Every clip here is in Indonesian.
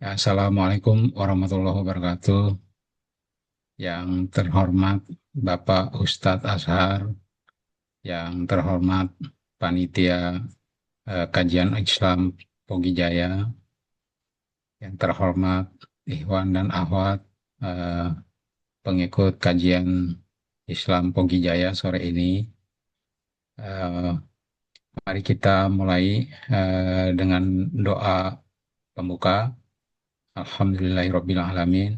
Assalamualaikum warahmatullahi wabarakatuh. Yang terhormat Bapak Ustadz Ashar, yang terhormat Panitia Kajian Islam Pogi Jaya, yang terhormat Ikhwan dan Akhwat eh, pengikut kajian Islam Pogi Jaya sore ini. Eh, Mari kita mulai dengan doa pembuka. Alhamdulillahirabbil alamin.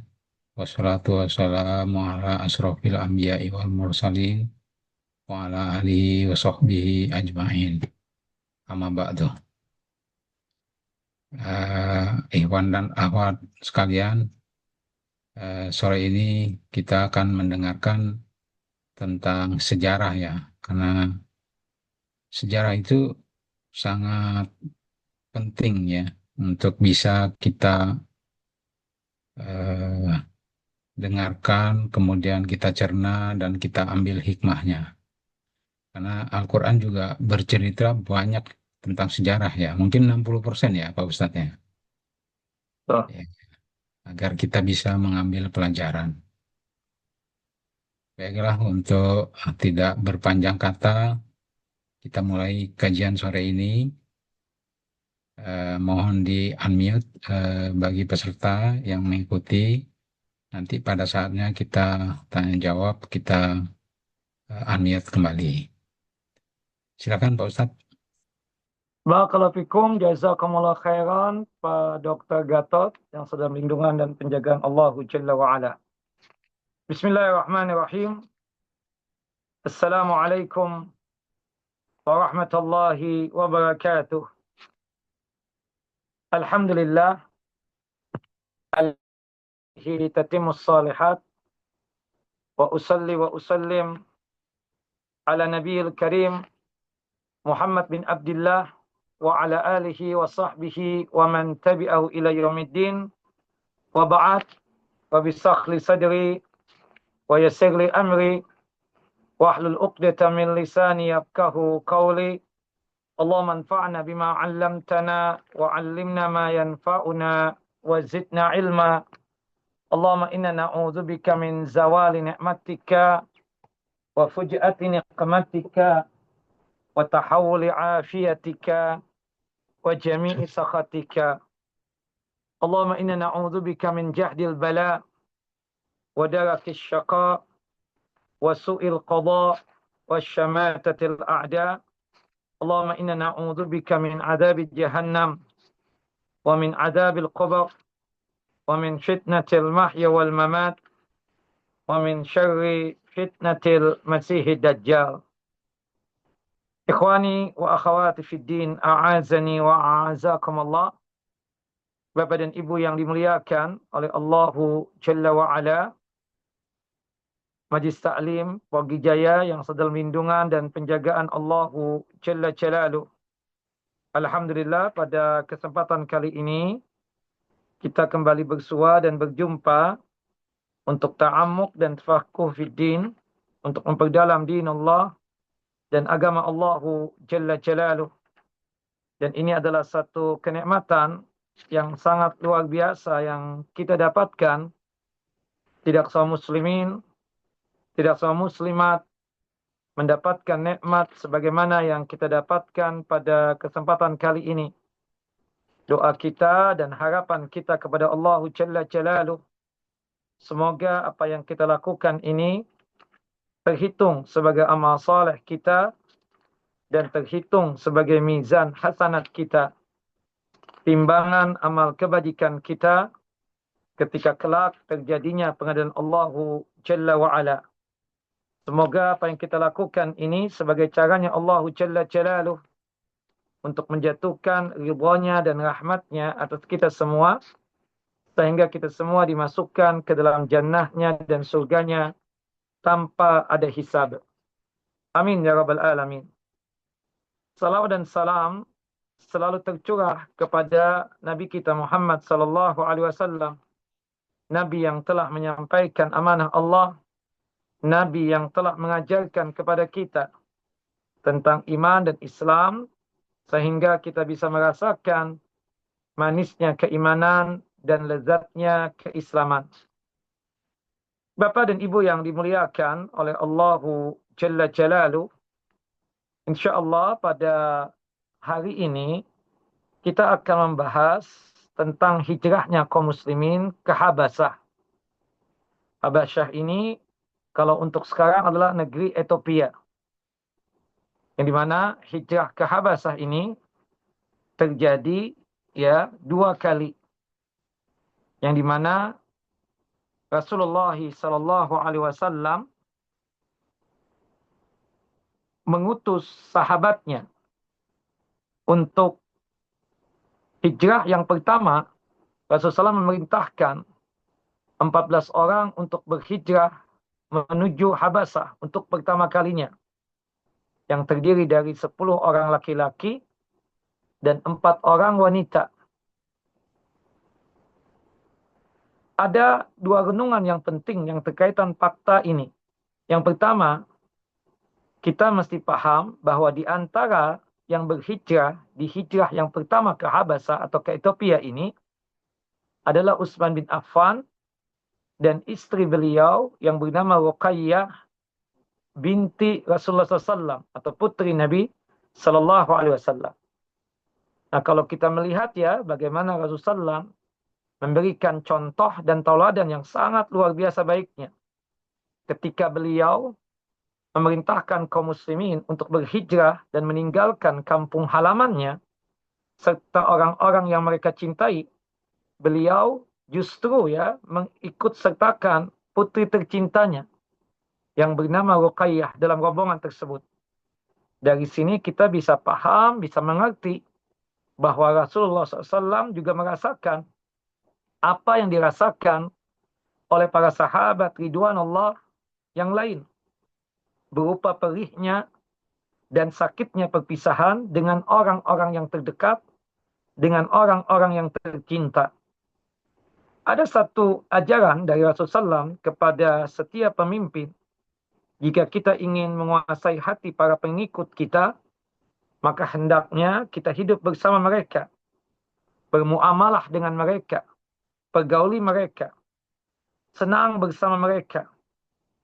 Wassalatu wassalamu ala asrofil anbiya'i wal mursalin wa ala alihi wa sahbihi ajma'in. Amma ba'du. Ikhwan dan akhwat sekalian, sore ini kita akan mendengarkan tentang sejarah ya, karena sejarah itu sangat penting ya untuk bisa kita eh, dengarkan, kemudian kita cerna dan kita ambil hikmahnya. Karena Al-Quran juga bercerita banyak tentang sejarah ya, mungkin 60% ya Pak Ustadz ya. Tuh. Ya, agar kita bisa mengambil pelajaran. Baiklah, untuk tidak berpanjang kata, kita mulai kajian sore ini. Mohon di-unmute bagi peserta yang mengikuti. Nanti pada saatnya kita tanya jawab, kita unmute kembali. Silakan Pak Ustadz. Barakallahu fikum, jazakumullah khairan, Pak Dr. Gatot, yang sedang lindungan dan penjagaan Allah Jalla wa'ala. Bismillahirrahmanirrahim. Assalamualaikum warahmatullahi wabarakatuh. Alhamdulillah, alaihi tatimus salihat, wa usalli wa usallim ala nabiyil karim, Muhammad bin Abdullah, wa ala alihi wa sahbihi wa man tabi'ahu ila yaumiddin, wa ba'd, wa bisakhli sadri, wa yassirli amri, wahlul 'uqdatam min lisani yafqahu qawli. Allahumma anfa'na bima 'allamtana wa 'allimna ma yanfa'una wa zidna ilma. Allahumma inna na'udzubika min zawali ni'matika wa fuj'ati niqmatika wa tahawuli 'afiyatika wa jami'i sakhatika. Allahumma inna na'udzubika min jahdil bala wa darakis syaqa wa su'il qada wa syamatatil a'da. Allahumma inna na'udzubika min adzabi jahannam wa min adzabil qabr wa min fitnatil mahya wal mamat wa min syarri fitnatil masihid dajjal. Ikhwani wa akhawati fid din, a'azani wa a'azakumullah. Bapak dan Ibu yang dimuliakan oleh Allahu Jalla wa Ala, Majlis Taklim Pogi Jaya yang sedang lindungan dan penjagaan Allahu Jalla Jalaluh. Alhamdulillah, pada kesempatan kali ini kita kembali bersua dan berjumpa untuk ta'amuk dan tafaqquh fid din, untuk memperdalam din Allah dan agama Allahu Jalla Jalaluh. Dan ini adalah satu kenikmatan yang sangat luar biasa yang kita dapatkan. Tidak semua muslimin, tidak semua muslimat mendapatkan nikmat sebagaimana yang kita dapatkan pada kesempatan kali ini. Doa kita dan harapan kita kepada Allah Jalla Jalaluh, semoga apa yang kita lakukan ini terhitung sebagai amal saleh kita dan terhitung sebagai mizan hasanat kita, timbangan amal kebajikan kita ketika kelak terjadinya pengadilan Allah Jalla wa'ala. Semoga apa yang kita lakukan ini sebagai caranya Allah Jalla Jalaluh untuk menjatuhkan ridhonya dan rahmatnya atas kita semua, sehingga kita semua dimasukkan ke dalam jannahnya dan surganya tanpa ada hisab. Amin ya rabbal alamin. Salawat dan salam selalu tercurah kepada Nabi kita Muhammad sallallahu alaihi wasallam, Nabi yang telah menyampaikan amanah Allah, Nabi yang telah mengajarkan kepada kita tentang iman dan Islam, sehingga kita bisa merasakan manisnya keimanan dan lezatnya keislaman. Bapak dan Ibu yang dimuliakan oleh Allahu Jalla Jalaluh, insyaallah pada hari ini kita akan membahas tentang hijrahnya kaum muslimin ke Habasyah. Habasyah ini kalau untuk sekarang adalah negeri Ethiopia. Yang dimana hijrah ke Habasyah ini terjadi ya 2 kali. Yang dimana Rasulullah Sallallahu Alaihi Wasallam mengutus sahabatnya untuk hijrah yang pertama. Rasulullah SAW memerintahkan 14 orang untuk berhijrah menuju Habasyah untuk pertama kalinya. Yang terdiri dari 10 orang laki-laki dan 4 orang wanita. Ada 2 renungan yang penting yang terkaitan fakta ini. Yang pertama, kita mesti paham bahwa di antara yang berhijrah di hijrah yang pertama ke Habasyah atau ke Ethiopia ini adalah Utsman bin Affan dan istri beliau yang bernama Ruqayyah binti Rasulullah SAW atau putri Nabi Sallallahu Alaihi Wasallam. Nah, kalau kita melihat ya bagaimana Rasulullah SAW memberikan contoh dan tauladan yang sangat luar biasa baiknya ketika beliau memerintahkan kaum muslimin untuk berhijrah dan meninggalkan kampung halamannya serta orang-orang yang mereka cintai. Beliau justru ya mengikut sertakan putri tercintanya yang bernama Ruqayyah dalam rombongan tersebut. Dari sini kita bisa paham, bisa mengerti bahwa Rasulullah SAW juga merasakan apa yang dirasakan oleh para sahabat Ridwanullah yang lain, berupa perihnya dan sakitnya perpisahan dengan orang-orang yang terdekat, dengan orang-orang yang tercinta. Ada satu ajaran dari Rasulullah SAW kepada setiap pemimpin. Jika kita ingin menguasai hati para pengikut kita, maka hendaknya kita hidup bersama mereka, bermuamalah dengan mereka, pergauli mereka, senang bersama mereka,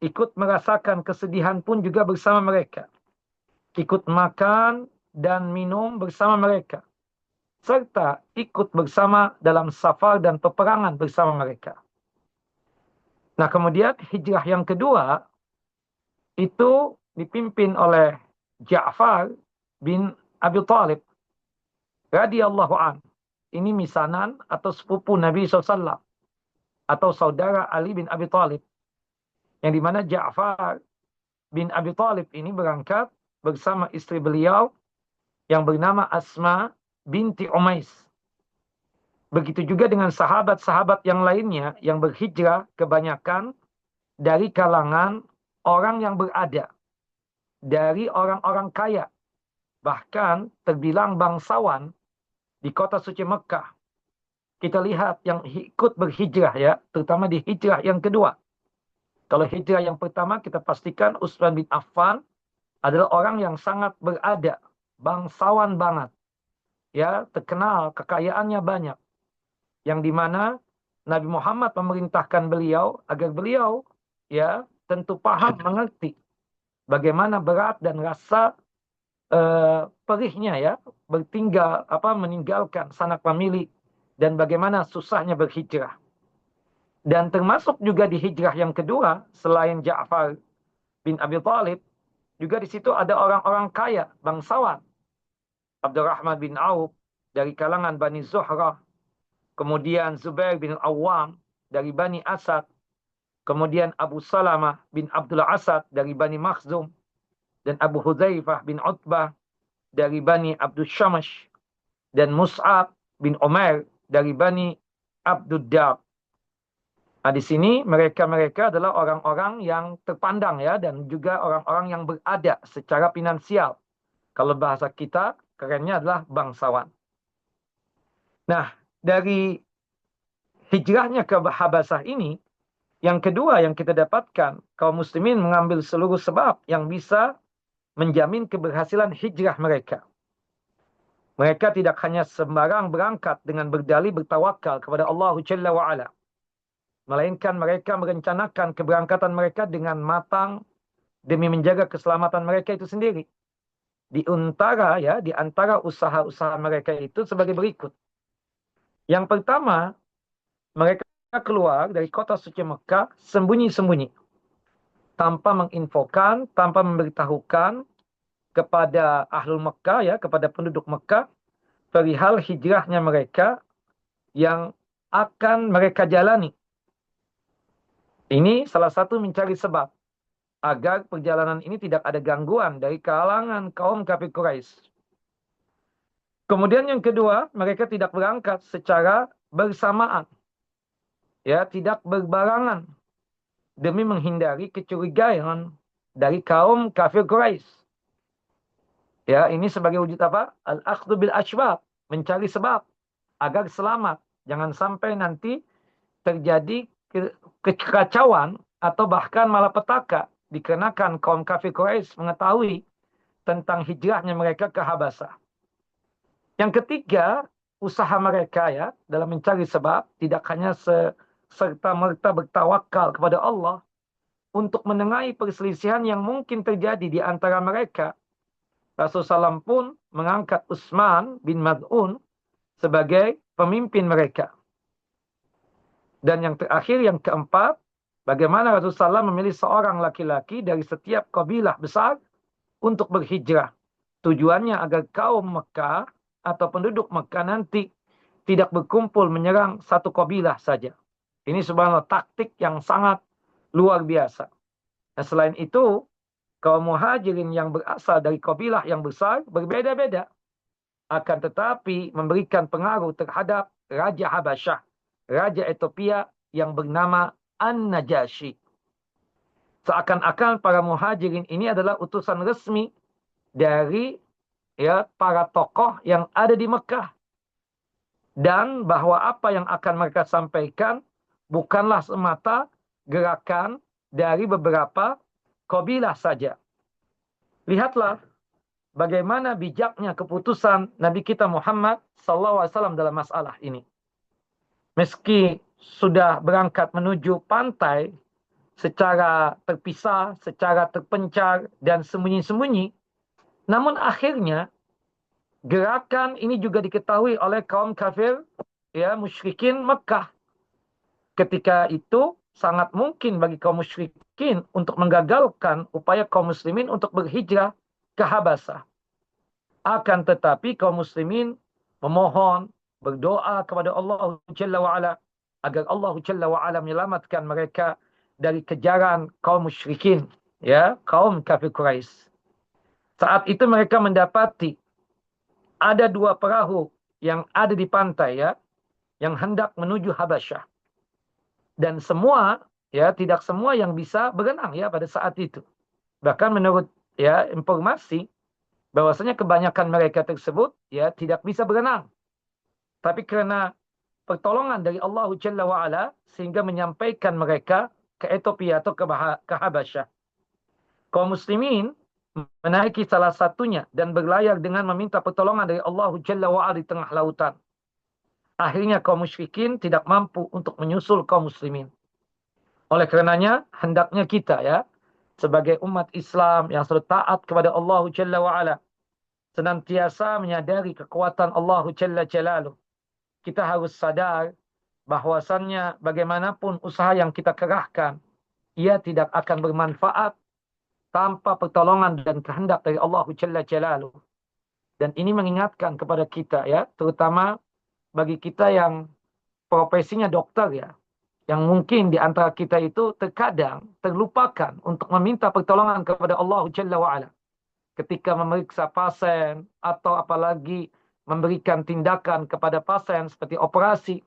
ikut merasakan kesedihan pun juga bersama mereka, ikut makan dan minum bersama mereka, serta ikut bersama dalam safar dan peperangan bersama mereka. Nah, kemudian hijrah yang kedua itu dipimpin oleh Ja'far bin Abi Thalib radhiyallahu an. Ini misanan atau sepupu Nabi SAW atau saudara Ali bin Abi Thalib. Yang dimana Ja'far bin Abi Thalib ini berangkat bersama istri beliau yang bernama Asma binti Umais. Begitu juga dengan sahabat-sahabat yang lainnya yang berhijrah kebanyakan dari kalangan orang yang berada, dari orang-orang kaya, bahkan terbilang bangsawan di kota suci Mekah. Kita lihat yang ikut berhijrah ya, terutama di hijrah yang kedua. Kalau hijrah yang pertama kita pastikan Utsman bin Affan adalah orang yang sangat berada, bangsawan banget. Ya, terkenal, kekayaannya banyak. Yang dimana Nabi Muhammad memerintahkan beliau agar beliau ya tentu paham, mengerti bagaimana berat dan rasa perihnya ya bertinggal meninggalkan sanak famili dan bagaimana susahnya berhijrah. Dan termasuk juga di hijrah yang kedua selain Ja'far bin Abi Thalib juga di situ ada orang-orang kaya bangsawan. Abdurrahman bin Auf dari kalangan Bani Zuhrah, kemudian Zubair bin Awam dari Bani Asad, kemudian Abu Salamah bin Abdullah Asad dari Bani Makhzum, dan Abu Hudzaifah bin Utbah dari Bani Abdul Shamash, dan Mus'ab bin Umair dari Bani Abdul Dar. Nah, di sini mereka adalah orang-orang yang terpandang ya, dan juga orang-orang yang berada secara finansial. Kalau bahasa kita, kerennya adalah bangsawan. Nah, dari hijrahnya ke Habasyah ini, yang kedua yang kita dapatkan, kaum muslimin mengambil seluruh sebab yang bisa menjamin keberhasilan hijrah mereka. Mereka tidak hanya sembarang berangkat dengan berdalih bertawakal kepada Allah Jalla wa'ala. Melainkan mereka merencanakan keberangkatan mereka dengan matang demi menjaga keselamatan mereka itu sendiri. Di antara usaha-usaha mereka itu sebagai berikut. Yang pertama, mereka keluar dari kota suci Mekah sembunyi-sembunyi, tanpa menginfokan, tanpa memberitahukan kepada ahlul Mekah, ya, kepada penduduk Mekah, perihal hijrahnya mereka yang akan mereka jalani. Ini salah satu mencari sebab agar perjalanan ini tidak ada gangguan dari kalangan kaum kafir Quraisy. Kemudian yang kedua, mereka tidak berangkat secara bersamaan, ya, tidak berbarangan, demi menghindari kecurigaan dari kaum kafir Quraisy. Ya, ini sebagai wujud apa? Al-akhdhu bil asbab, mencari sebab agar selamat. Jangan sampai nanti terjadi kekacauan atau bahkan malapetaka dikarenakan kaum kafir Quraisy mengetahui tentang hijrahnya mereka ke Habasah. Yang ketiga, usaha mereka, ya, dalam mencari sebab tidak hanya serta-merta bertawakal kepada Allah untuk menengahi perselisihan yang mungkin terjadi di antara mereka. Rasulullah SAW pun mengangkat Utsman bin Maz'un sebagai pemimpin mereka. Dan yang terakhir, yang keempat, bagaimana Rasulullah SAW memilih seorang laki-laki dari setiap kabilah besar untuk berhijrah. Tujuannya agar kaum Mekah atau penduduk Mekah nanti tidak berkumpul menyerang satu kabilah saja. Ini subhanallah taktik yang sangat luar biasa. Nah, selain itu, kaum muhajirin yang berasal dari kabilah yang besar berbeda-beda. Akan tetapi memberikan pengaruh terhadap Raja Habasyah, Raja Ethiopia yang bernama An-Najasyi. Seakan-akan para muhajirin ini adalah utusan resmi dari, ya, para tokoh yang ada di Mekah. Dan bahwa apa yang akan mereka sampaikan bukanlah semata gerakan dari beberapa kabilah saja. Lihatlah bagaimana bijaknya keputusan Nabi kita Muhammad SAW dalam masalah ini. Meski sudah berangkat menuju pantai secara terpisah, secara terpencar dan sembunyi-sembunyi, namun akhirnya gerakan ini juga diketahui oleh kaum kafir, ya, musyrikin Mekah. Ketika itu sangat mungkin bagi kaum musyrikin untuk menggagalkan upaya kaum muslimin untuk berhijrah ke Habasah. Akan tetapi kaum muslimin memohon, berdoa kepada Allah Jalla wa'ala agar Allah Jalla wa'ala menyelamatkan mereka dari kejaran kaum musyrikin, ya, kaum kafir Quraisy. Saat itu mereka mendapati ada dua perahu yang ada di pantai, ya, yang hendak menuju Habasyah. Dan semua, ya, tidak semua yang bisa berenang, ya, pada saat itu. Bahkan menurut, ya, informasi bahwasanya kebanyakan mereka tersebut, ya, tidak bisa berenang. Tapi karena pertolongan dari Allah Jalla wa'ala sehingga menyampaikan mereka ke Ethiopia atau ke Habasyah. Kaum muslimin menaiki salah satunya dan berlayar dengan meminta pertolongan dari Allah Jalla wa'ala di tengah lautan. Akhirnya kaum musyrikin tidak mampu untuk menyusul kaum muslimin. Oleh karenanya, hendaknya kita, ya, sebagai umat Islam yang selalu taat kepada Allah Jalla wa'ala, senantiasa menyadari kekuatan Allah Jalla Jalaluh. Kita harus sadar bahwasannya bagaimanapun usaha yang kita kerahkan, ia tidak akan bermanfaat tanpa pertolongan dan kehendak dari Allah Jalla Jalaluh. Dan ini mengingatkan kepada kita, ya, terutama bagi kita yang profesinya dokter, ya, yang mungkin di antara kita itu terkadang terlupakan untuk meminta pertolongan kepada Allah Jalla wa'ala. Ketika memeriksa pasien atau apalagi memberikan tindakan kepada pasien seperti operasi.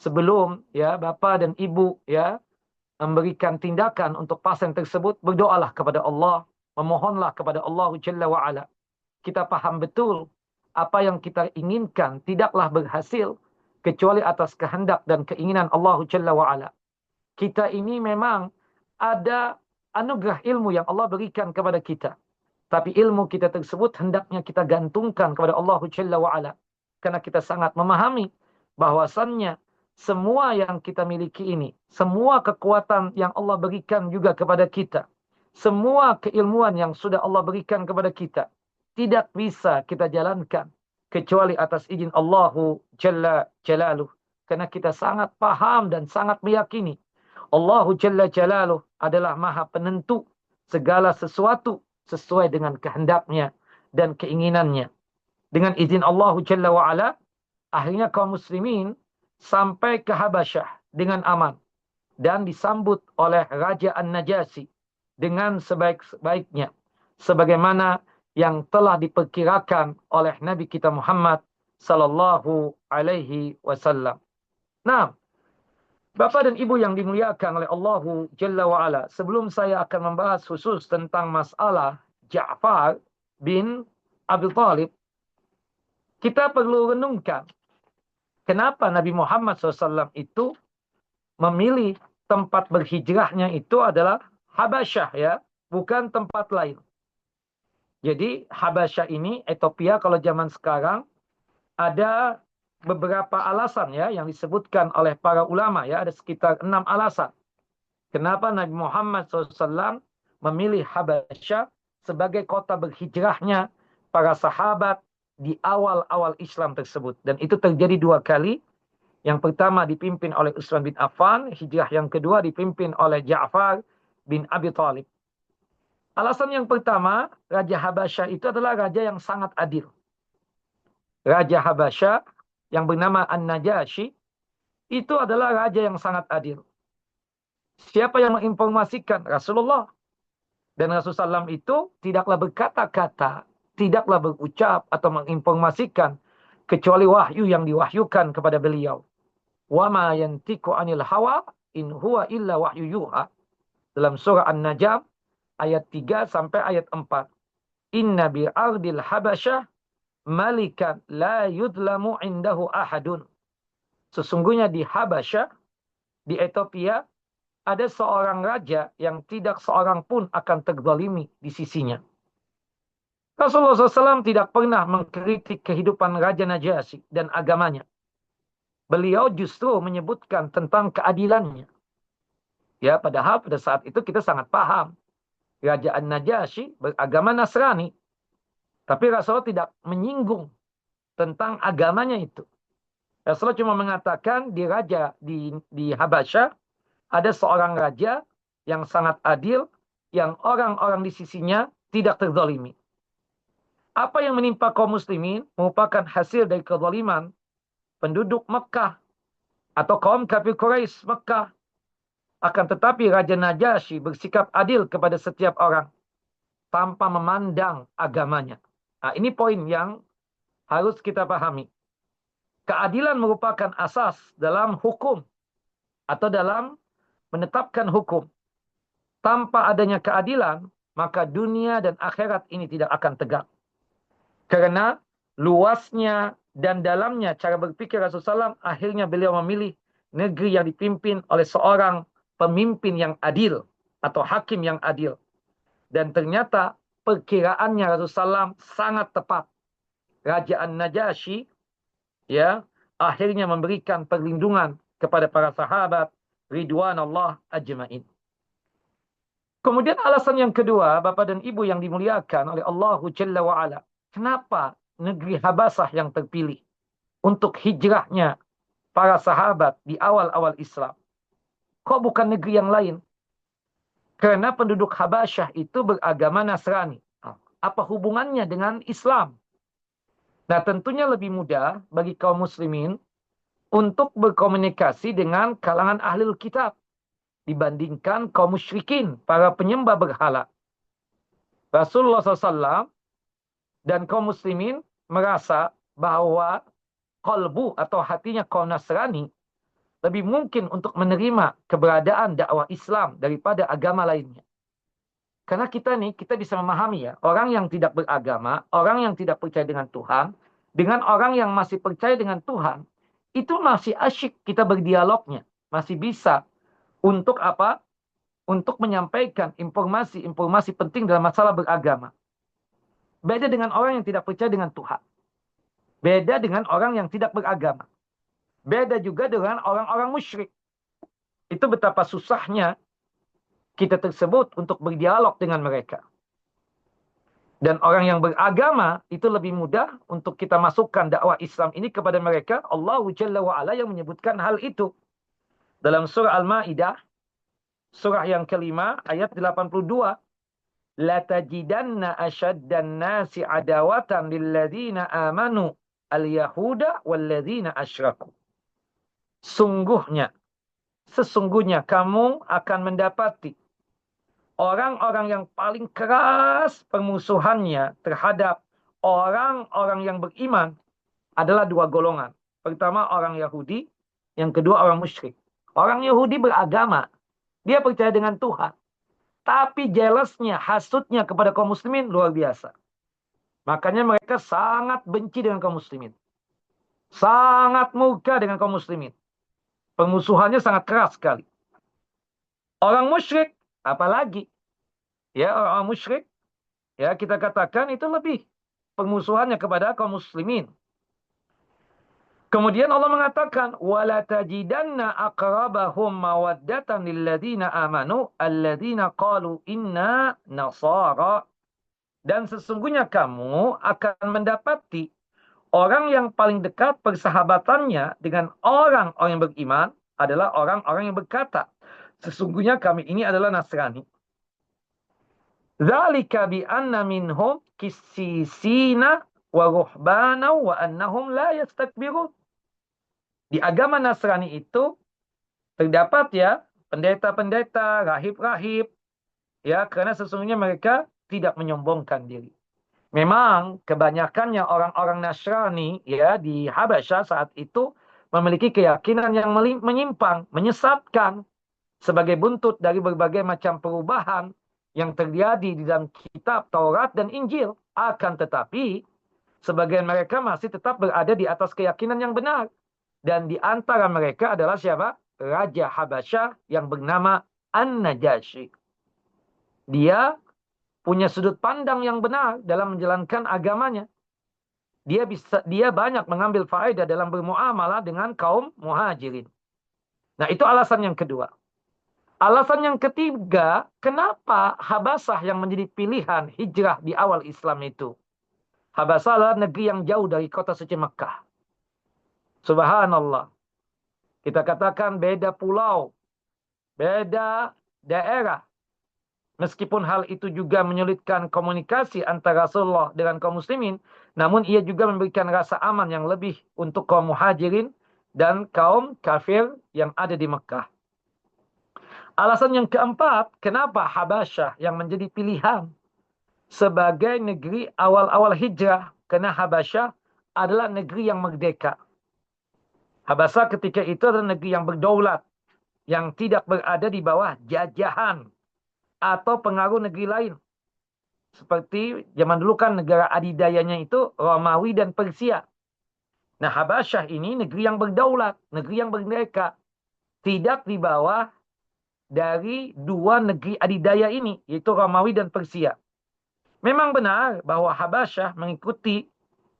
Sebelum, ya, Bapak dan Ibu, ya, memberikan tindakan untuk pasien tersebut, berdoalah kepada Allah, memohonlah kepada Allah Jalla wa'ala. Kita paham betul apa yang kita inginkan tidaklah berhasil kecuali atas kehendak dan keinginan Allah Jalla wa'ala. Kita ini memang ada anugerah ilmu yang Allah berikan kepada kita. Tapi ilmu kita tersebut hendaknya kita gantungkan kepada Allah Jalla wa'ala. Karena kita sangat memahami bahwasannya semua yang kita miliki ini, semua kekuatan yang Allah berikan juga kepada kita, semua keilmuan yang sudah Allah berikan kepada kita, tidak bisa kita jalankan kecuali atas izin Allah Jalla Jalaluh. Karena kita sangat paham dan sangat meyakini Allah Jalla Jalaluh adalah maha penentu segala sesuatu sesuai dengan kehendaknya dan keinginannya. Dengan izin Allah Jalla wa'ala, akhirnya kaum muslimin sampai ke Habasyah dengan aman. Dan disambut oleh Raja An-Najasi dengan sebaik-baiknya. Sebagaimana yang telah diperkirakan oleh Nabi kita Muhammad sallallahu alaihi wasallam. Nah, Bapak dan Ibu yang dimuliakan oleh Allah Jalla wa'ala, sebelum saya akan membahas khusus tentang masalah Ja'far bin Abi Thalib, kita perlu renungkan kenapa Nabi Muhammad SAW itu memilih tempat berhijrahnya itu adalah Habasyah, ya, bukan tempat lain. Jadi Habasyah ini, Ethiopia kalau zaman sekarang, ada beberapa alasan ya yang disebutkan oleh para ulama, ya, ada sekitar 6 alasan. Kenapa Nabi Muhammad SAW memilih Habasyah sebagai kota berhijrahnya para sahabat di awal-awal Islam tersebut. Dan itu terjadi 2 kali. Yang pertama dipimpin oleh Utsman bin Affan, hijrah yang kedua dipimpin oleh Ja'far bin Abi Thalib. Alasan yang pertama, Raja Habasyah itu adalah raja yang sangat adil. Raja Habasyah yang bernama An-Najasyi itu adalah raja yang sangat adil. Siapa yang menginformasikan? Rasulullah. Dan Rasulullah SAW itu tidaklah berkata-kata, tidaklah berucap atau menginformasikan kecuali wahyu yang diwahyukan kepada beliau. Wa ma yantiqu 'anil hawa in huwa illa wahyu yuha. Dalam surah An-Najm ayat 3 sampai ayat 4. Inna bi ardil habasyah malikan la yudlamu indahu ahadun. Sesungguhnya di Habasyah, di Ethiopia, ada seorang raja yang tidak seorang pun akan terzalimi di sisinya. Rasulullah SAW tidak pernah mengkritik kehidupan Raja Najasyi dan agamanya. Beliau justru menyebutkan tentang keadilannya. Ya, padahal pada saat itu kita sangat paham. Raja An-Najasyi beragama Nasrani. Tapi Rasulullah tidak menyinggung tentang agamanya itu. Rasulullah cuma mengatakan di Habasyah ada seorang raja yang sangat adil, yang orang-orang di sisinya tidak terzalimi. Apa yang menimpa kaum muslimin merupakan hasil dari kezaliman penduduk Mekah atau kaum kafir Quraisy Mekah. Akan tetapi Raja Najasyi bersikap adil kepada setiap orang tanpa memandang agamanya. Nah, ini poin yang harus kita pahami. Keadilan merupakan asas dalam hukum atau dalam menetapkan hukum. Tanpa adanya keadilan, maka dunia dan akhirat ini tidak akan tegak. Karena luasnya dan dalamnya cara berpikir Rasulullah SAW, akhirnya beliau memilih negeri yang dipimpin oleh seorang pemimpin yang adil atau hakim yang adil. Dan ternyata perkiraannya Rasulullah SAW sangat tepat. Raja An-Najasyi ya akhirnya memberikan perlindungan kepada para sahabat ridwanullah ajma'in. Kemudian alasan yang kedua, Bapak dan Ibu yang dimuliakan oleh Allah Jalla wa'ala. Kenapa negeri Habasyah yang terpilih untuk hijrahnya para sahabat di awal-awal Islam? Kok bukan negeri yang lain? Karena penduduk Habasyah itu beragama Nasrani. Apa hubungannya dengan Islam? Nah, tentunya lebih mudah bagi kaum muslimin untuk berkomunikasi dengan kalangan ahli kitab dibandingkan kaum musyrikin, para penyembah berhala. Rasulullah SAW dan kaum muslimin merasa bahwa qalbu atau hatinya kaum Nasrani lebih mungkin untuk menerima keberadaan dakwah Islam daripada agama lainnya. Karena kita bisa memahami ya, orang yang tidak beragama, orang yang tidak percaya dengan Tuhan, dengan orang yang masih percaya dengan Tuhan, itu masih asyik kita berdialognya. Masih bisa untuk apa? Untuk menyampaikan informasi-informasi penting dalam masalah beragama. Beda dengan orang yang tidak percaya dengan Tuhan. Beda dengan orang yang tidak beragama. Beda juga dengan orang-orang musyrik. Itu betapa susahnya kita tersebut untuk berdialog dengan mereka. Dan orang yang beragama itu lebih mudah untuk kita masukkan dakwah Islam ini kepada mereka. Allah Jalla wa'ala yang menyebutkan hal itu. Dalam surah Al-Ma'idah, surah yang kelima, ayat 82. لَتَجِدَنَّ أَشَدَّ النَّاسِ عَدَاوَةً لِلَّذِينَ آمَنُوا الْيَهُودَ وَالَّذِينَ أَشْرَكُوا. Sesungguhnya kamu akan mendapati orang-orang yang paling keras permusuhannya terhadap orang-orang yang beriman adalah dua golongan. Pertama orang Yahudi, yang kedua orang musyrik. Orang Yahudi beragama, dia percaya dengan Tuhan. Tapi jealousnya, hasutnya kepada kaum muslimin luar biasa. Makanya mereka sangat benci dengan kaum muslimin. Sangat murka dengan kaum muslimin. Permusuhannya sangat keras sekali. Orang musyrik, apalagi. Ya, orang musyrik, ya kita katakan itu lebih permusuhannya kepada kaum muslimin. Kemudian Allah mengatakan, وَلَا تَجِدَنَّ أَقْرَبَهُمْ مَوَدَّةً لِلَّذِينَ آمَنُوا الَّذِينَ قَالُوا إِنَّا نَصَارَى. Dan sesungguhnya kamu akan mendapati orang yang paling dekat persahabatannya dengan orang-orang yang beriman adalah orang-orang yang berkata, sesungguhnya kami ini adalah Nasrani. ذَلِكَ بِأَنَّ مِنْهُمْ كِسِّيسِينَ وَرُهْبَانًا وَأَنَّهُمْ لَا يَسْتَكْبِرُونَ. Di agama Nasrani itu terdapat ya pendeta-pendeta, rahib-rahib, ya karena sesungguhnya mereka tidak menyombongkan diri. Memang kebanyakannya orang-orang Nasrani ya di Habasyah saat itu memiliki keyakinan yang menyimpang, menyesatkan sebagai buntut dari berbagai macam perubahan yang terjadi di dalam kitab Taurat dan Injil. Akan tetapi sebagian mereka masih tetap berada di atas keyakinan yang benar. Dan di antara mereka adalah siapa? Raja Habasyah yang bernama An-Najasyi. Dia punya sudut pandang yang benar dalam menjalankan agamanya. Dia banyak mengambil faedah dalam bermuamalah dengan kaum muhajirin. Nah, itu alasan yang kedua. Alasan yang ketiga, kenapa Habasyah yang menjadi pilihan hijrah di awal Islam itu? Habasyah adalah negeri yang jauh dari kota suci Makkah. Subhanallah. Kita katakan beda pulau, beda daerah. Meskipun hal itu juga menyulitkan komunikasi antara Rasulullah dengan kaum muslimin, namun ia juga memberikan rasa aman yang lebih untuk kaum muhajirin dan kaum kafir yang ada di Mekah. Alasan yang keempat, kenapa Habasyah yang menjadi pilihan sebagai negeri awal-awal hijrah? Karena Habasyah adalah negeri yang merdeka. Habasyah ketika itu adalah negeri yang berdaulat, yang tidak berada di bawah jajahan atau pengaruh negeri lain. Seperti zaman dulu kan negara adidayanya itu Romawi dan Persia. Nah, Habasyah ini negeri yang berdaulat, negeri yang merdeka. Tidak di bawah dari dua negeri adidaya ini, yaitu Romawi dan Persia. Memang benar bahwa Habasyah mengikuti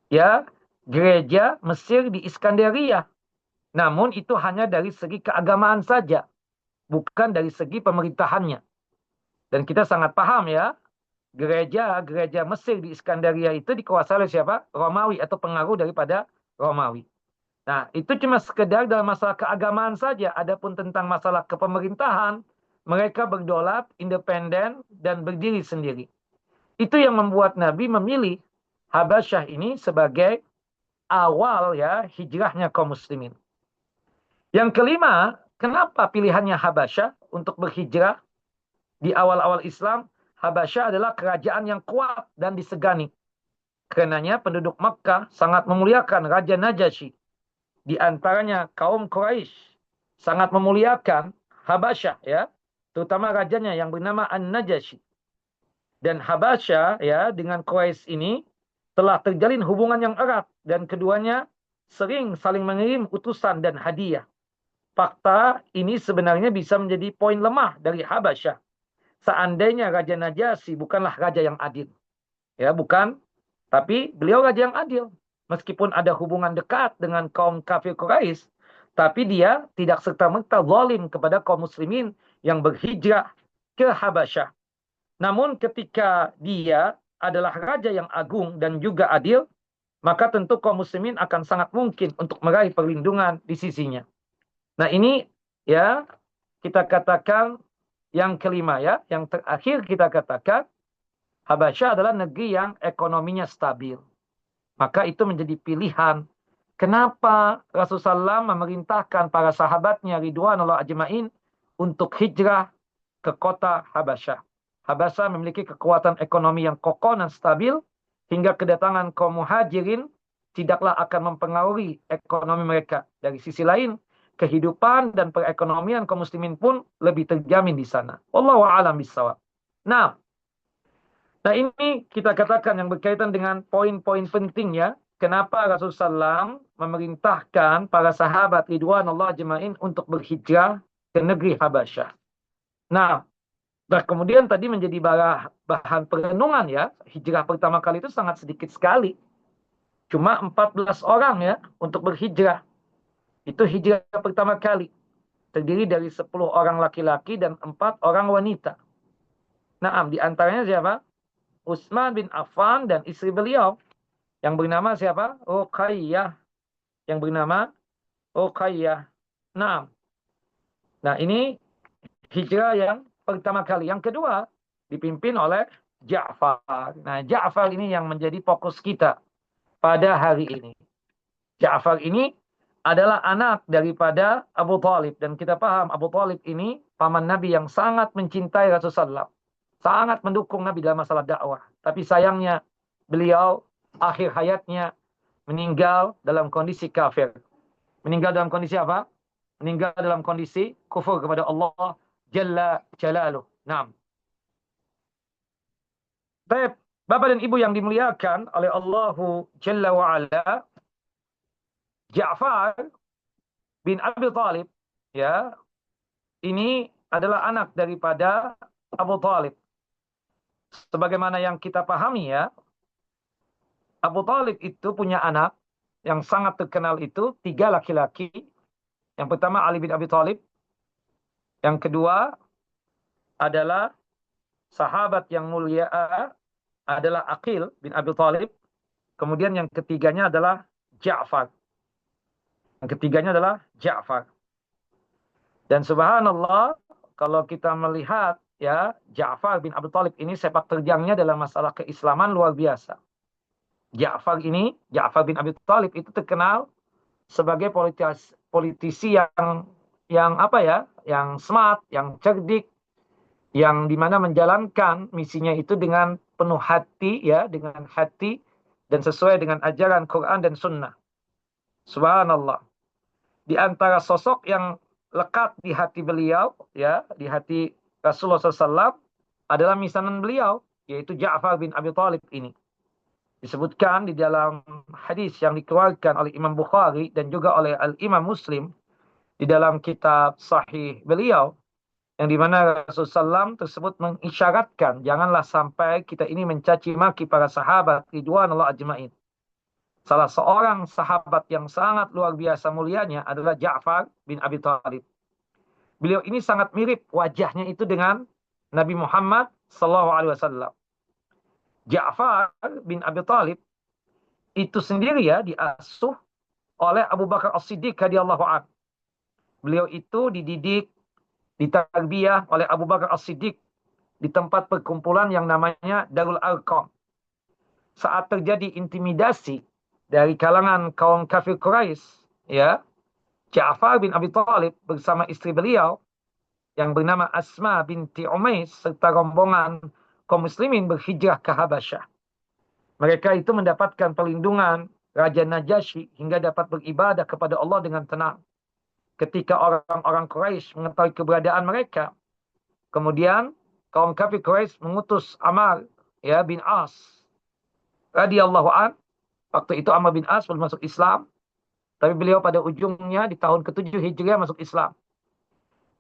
ya gereja Mesir di Iskandaria. Namun itu hanya dari segi keagamaan saja, bukan dari segi pemerintahannya. Dan kita sangat paham ya, gereja Mesir di Iskandaria itu dikuasai oleh siapa? Romawi atau pengaruh daripada Romawi. Nah, itu cuma sekedar dalam masalah keagamaan saja. Adapun tentang masalah kepemerintahan, mereka berdaulat, independen, dan berdiri sendiri. Itu yang membuat Nabi memilih Habasyah ini sebagai awal ya hijrahnya kaum muslimin. Yang kelima, kenapa pilihannya Habasyah untuk berhijrah di awal-awal Islam? Habasyah adalah kerajaan yang kuat dan disegani. Karenanya penduduk Makkah sangat memuliakan Raja Najasyi. Di antaranya kaum Quraisy sangat memuliakan Habasyah ya, terutama rajanya yang bernama An-Najasyi. Dan Habasyah ya dengan Quraisy ini telah terjalin hubungan yang erat dan keduanya sering saling mengirim utusan dan hadiah. Fakta ini sebenarnya bisa menjadi poin lemah dari Habasyah. Seandainya Raja Najasyi bukanlah raja yang adil. Ya, bukan Tapi beliau raja yang adil. Meskipun ada hubungan dekat dengan kaum kafir Quraisy, tapi dia tidak serta-merta zalim kepada kaum muslimin yang berhijrah ke Habasyah. Namun ketika dia adalah raja yang agung dan juga adil, maka tentu kaum muslimin akan sangat mungkin untuk meraih perlindungan di sisinya. Nah ini ya kita katakan yang kelima ya, yang terakhir kita katakan Habasyah adalah negeri yang ekonominya stabil. Maka itu menjadi pilihan. Kenapa Rasulullah SAW memerintahkan para sahabatnya Ridwanullah Ajma'in untuk hijrah ke kota Habasyah. Habasyah memiliki kekuatan ekonomi yang kokoh dan stabil, hingga kedatangan kaum muhajirin tidaklah akan mempengaruhi ekonomi mereka. Dari sisi lain, kehidupan dan perekonomian kaum muslimin pun lebih terjamin di sana. Wallahu a'lam bishawab. Nah ini kita katakan yang berkaitan dengan poin-poin penting ya. Kenapa Rasulullah SAW memerintahkan para sahabat Ridwanullah Ajma'in untuk berhijrah ke negeri Habasyah. Nah, dan kemudian tadi menjadi bahan perenungan ya. Hijrah pertama kali itu sangat sedikit sekali. Cuma 14 orang ya untuk berhijrah. Itu hijrah pertama kali. Terdiri dari 10 orang laki-laki dan 4 orang wanita. Nah, di antaranya siapa? Utsman bin Affan dan istri beliau yang bernama siapa? Ruqayyah. Yang bernama Ruqayyah. Nah, ini hijrah yang pertama kali. Yang kedua dipimpin oleh Ja'far. Nah, Ja'far ini yang menjadi fokus kita pada hari ini. Ja'far ini adalah anak daripada Abu Talib. Dan kita paham Abu Talib ini paman Nabi yang sangat mencintai Rasulullah SAW. Sangat mendukung Nabi dalam masalah dakwah. Tapi sayangnya beliau akhir hayatnya meninggal dalam kondisi kafir. Meninggal dalam kondisi apa? Meninggal dalam kondisi kufur kepada Allah Jalla Jalaluh. Naam. Baik, Bapak dan Ibu yang dimuliakan oleh Allahu Jalla wa'ala, Ja'far bin Abi Talib ya, ini adalah anak daripada Abu Talib. Sebagaimana yang kita pahami ya, Abu Talib itu punya anak yang sangat terkenal itu 3 laki-laki. Yang pertama Ali bin Abi Talib. Yang kedua adalah sahabat yang mulia adalah Aqil bin Abi Talib. Kemudian yang ketiganya adalah Ja'far. Yang ketiganya adalah Ja'far. Dan subhanallah, kalau kita melihat ya, Ja'far bin Abi Talib ini sepak terjangnya dalam masalah keislaman luar biasa. Ja'far bin Abi Talib itu terkenal sebagai politisi yang apa ya, yang smart, yang cerdik, yang dimana menjalankan misinya itu dengan penuh hati ya, dengan hati dan sesuai dengan ajaran Quran dan Sunnah. Subhanallah. Di antara sosok yang lekat di hati beliau ya, di hati Rasulullah SAW adalah misanan beliau, yaitu Ja'far bin Abi Talib ini. Disebutkan di dalam hadis yang dikeluarkan oleh Imam Bukhari dan juga oleh Al-Imam Muslim di dalam kitab sahih beliau, yang dimana Rasulullah SAW tersebut mengisyaratkan janganlah sampai kita ini mencaci maki para sahabat ridwanullah ajma'in. Salah seorang sahabat yang sangat luar biasa mulianya adalah Ja'far bin Abi Talib. Beliau ini sangat mirip wajahnya itu dengan Nabi Muhammad SAW. Ja'far bin Abi Talib itu sendiri ya diasuh oleh Abu Bakar As-Siddiq radhiyallahu anhu. Beliau itu dididik, ditarbiyah oleh Abu Bakar As-Siddiq di tempat perkumpulan yang namanya Darul Arqam. Saat terjadi intimidasi dari kalangan kaum kafir Quraisy, ya, Ja'far bin Abi Talib bersama istri beliau yang bernama Asma binti Umais serta rombongan kaum muslimin berhijrah ke Habasyah. Mereka itu mendapatkan perlindungan Raja Najasyi hingga dapat beribadah kepada Allah dengan tenang. Ketika orang-orang Quraisy mengetahui keberadaan mereka, kemudian kaum kafir Quraisy mengutus Amr ya bin As radhiyallahu an. Waktu itu Amr bin As belum masuk Islam, tapi beliau pada ujungnya di tahun ke-7 Hijriah masuk Islam.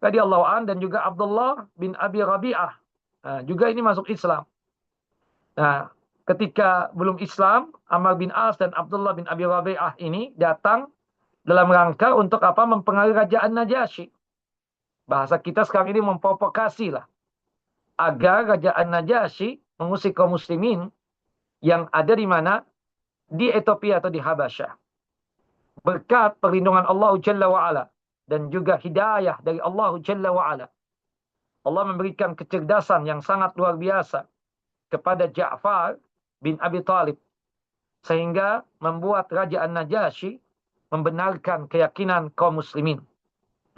Radhiyallahu an, dan juga Abdullah bin Abi Rabi'ah. Nah, juga ini masuk Islam. Nah, ketika belum Islam, Amr bin As dan Abdullah bin Abi Rabi'ah ini datang dalam rangka untuk apa? Mempengaruhi kerajaan Najasyi. Bahasa kita sekarang ini memprovokasi lah. Agar kerajaan Najasyi mengusir kaum muslimin yang ada di mana? Di Ethiopia atau di Habasyah. Berkat perlindungan Allah Jalla wa'ala. Dan juga hidayah dari Allah Jalla wa'ala. Allah memberikan kecerdasan yang sangat luar biasa kepada Ja'far bin Abi Talib. Sehingga membuat Raja An-Najasyi membenarkan keyakinan kaum muslimin.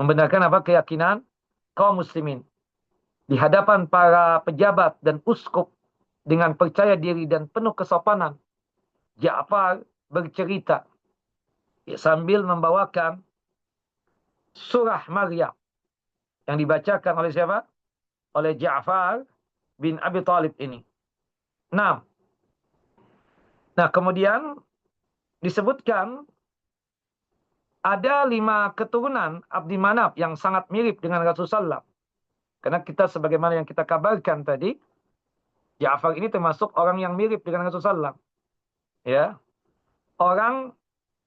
Membenarkan apa? Keyakinan kaum muslimin. Di hadapan para pejabat dan uskup dengan percaya diri dan penuh kesopanan, Ja'far bercerita sambil membawakan surah Maryam yang dibacakan oleh siapa? Oleh Ja'far bin Abi Talib ini. Nah, kemudian disebutkan ada 5 keturunan Abdi Manaf yang sangat mirip dengan Rasulullah. Karena kita sebagaimana yang kita kabarkan tadi, Ja'far ini termasuk orang yang mirip dengan Rasulullah. Ya, orang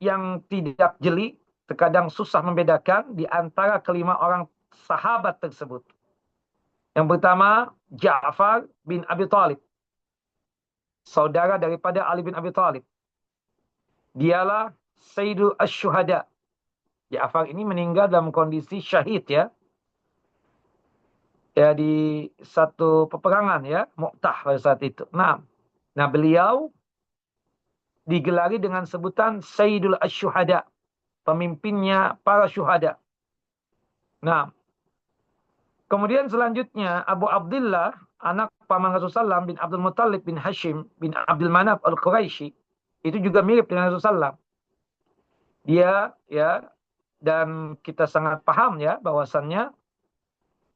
yang tidak jeli, terkadang susah membedakan di antara kelima orang sahabat tersebut. Yang pertama, Ja'far bin Abi Talib. Saudara daripada Ali bin Abi Talib. Dialah Sayyidul Ash-Shuhada. Ja'far ini meninggal dalam kondisi syahid ya. Ya di satu peperangan ya, Mu'tah pada saat itu. Nah, beliau digelari dengan sebutan Sayyidul Ash-Shuhada. Pemimpinnya para syuhada. Nah, kemudian selanjutnya Abu Abdullah, anak paman Rasulullah bin Abdul Muttalib bin Hashim bin Abdul Manaf al-Quraisy, itu juga mirip dengan Rasulullah. Dia ya, dan kita sangat paham ya bahwasannya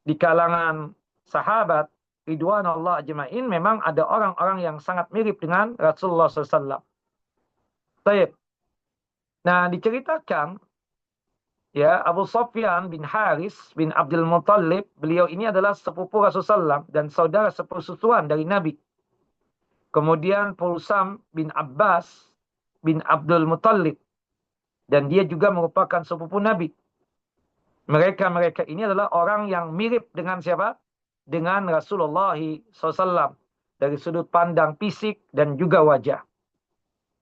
di kalangan sahabat ridwanullah ajma'in memang ada orang-orang yang sangat mirip dengan Rasulullah SAW. Baik. Nah, diceritakan ya Abu Sufyan bin Haris bin Abdul Muttalib, beliau ini adalah sepupu Rasulullah dan saudara sepersusuan dari Nabi. Kemudian Pulsam bin Abbas bin Abdul Muttalib, dan dia juga merupakan sepupu Nabi. Mereka ini adalah orang yang mirip dengan siapa? Dengan Rasulullah SAW. Dari sudut pandang fisik dan juga wajah.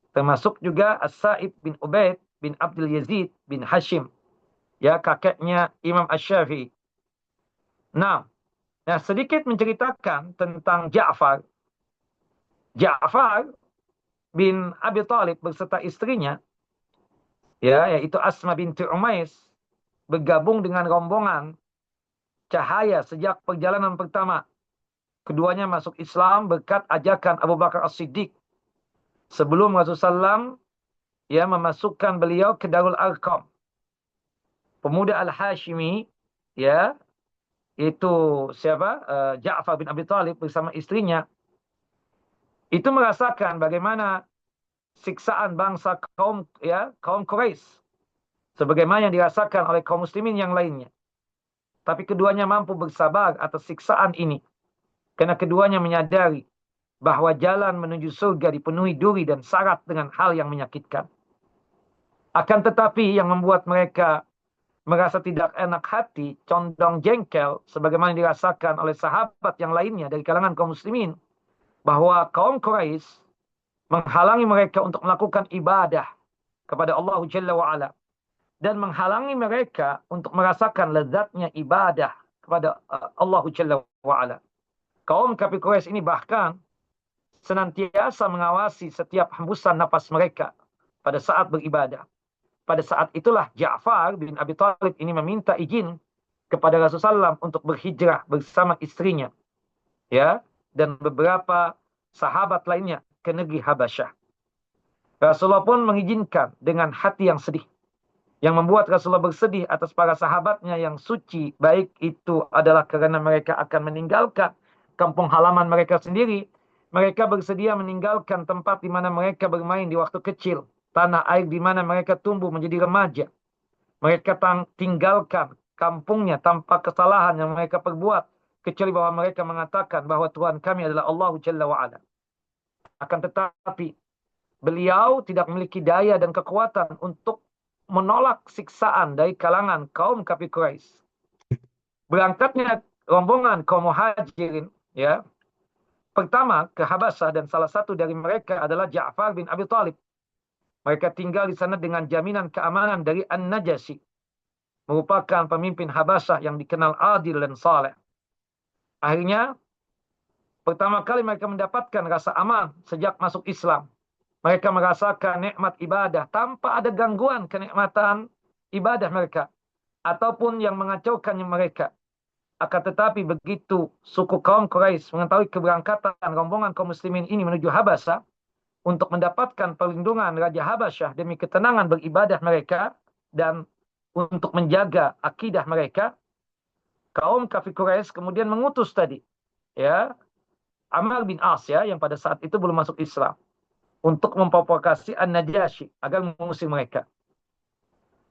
Termasuk juga As-Sa'ib bin Ubaid bin Abdul Yazid bin Hashim. Ya, kakeknya Imam Ash-Syafi'i. Nah, sedikit menceritakan tentang Ja'far. Ja'far bin Abi Talib beserta istrinya, ya, yaitu Asma binti Umais, bergabung dengan rombongan Cahaya sejak perjalanan pertama. Keduanya masuk Islam berkat ajakan Abu Bakar As-Siddiq. Sebelum Rasulullah SAW ya memasukkan beliau ke Darul Arqam. Pemuda Al-Hashimi, ya, itu siapa? Ja'far bin Abi Talib bersama istrinya. Itu merasakan bagaimana siksaan bangsa kaum Quraisy, sebagaimana yang dirasakan oleh kaum muslimin yang lainnya. Tapi keduanya mampu bersabar atas siksaan ini. Karena keduanya menyadari bahwa jalan menuju surga dipenuhi duri dan syarat dengan hal yang menyakitkan. Akan tetapi yang membuat mereka merasa tidak enak hati, condong jengkel, sebagaimana dirasakan oleh sahabat yang lainnya dari kalangan kaum muslimin, bahwa kaum Quraisy menghalangi mereka untuk melakukan ibadah kepada Allah Jalla wa'ala. Dan menghalangi mereka untuk merasakan lezatnya ibadah kepada Allah Jalla wa'ala. Kaum kafir Quraisy ini bahkan senantiasa mengawasi setiap hembusan nafas mereka pada saat beribadah. Pada saat itulah Ja'far bin Abi Talib ini meminta izin kepada Rasulullah SAW untuk berhijrah bersama istrinya, ya, dan beberapa sahabat lainnya ke negeri Habasyah. Rasulullah pun mengizinkan dengan hati yang sedih. Yang membuat Rasulullah bersedih atas para sahabatnya yang suci, baik itu adalah karena mereka akan meninggalkan kampung halaman mereka sendiri. Mereka bersedia meninggalkan tempat di mana mereka bermain di waktu kecil, tanah air di mana mereka tumbuh menjadi remaja. Mereka tinggalkan kampungnya tanpa kesalahan yang mereka perbuat, kecuali bahwa mereka mengatakan bahwa Tuhan kami adalah Allah Jalla wa'ala. Akan tetapi beliau tidak memiliki daya dan kekuatan untuk menolak siksaan dari kalangan kaum kafir Quraisy. Berangkatnya rombongan kaum muhajirin, ya, pertama ke Habasyah, dan salah satu dari mereka adalah Ja'far bin Abi Thalib. Mereka tinggal di sana dengan jaminan keamanan dari An-Najasyi, merupakan pemimpin Habasyah yang dikenal adil dan saleh. Akhirnya, pertama kali mereka mendapatkan rasa aman sejak masuk Islam. Mereka merasakan nikmat ibadah tanpa ada gangguan kenikmatan ibadah mereka ataupun yang mengacaukan mereka. Akan tetapi begitu suku kaum Quraisy mengetahui keberangkatan rombongan kaum muslimin ini menuju Habasyah untuk mendapatkan perlindungan Raja Habasyah demi ketenangan beribadah mereka dan untuk menjaga akidah mereka, kaum kafir Quraisy kemudian mengutus tadi, ya, Amr bin As, ya, yang pada saat itu belum masuk Islam, untuk memprovokasi An-Najasyi agar mengusir mereka.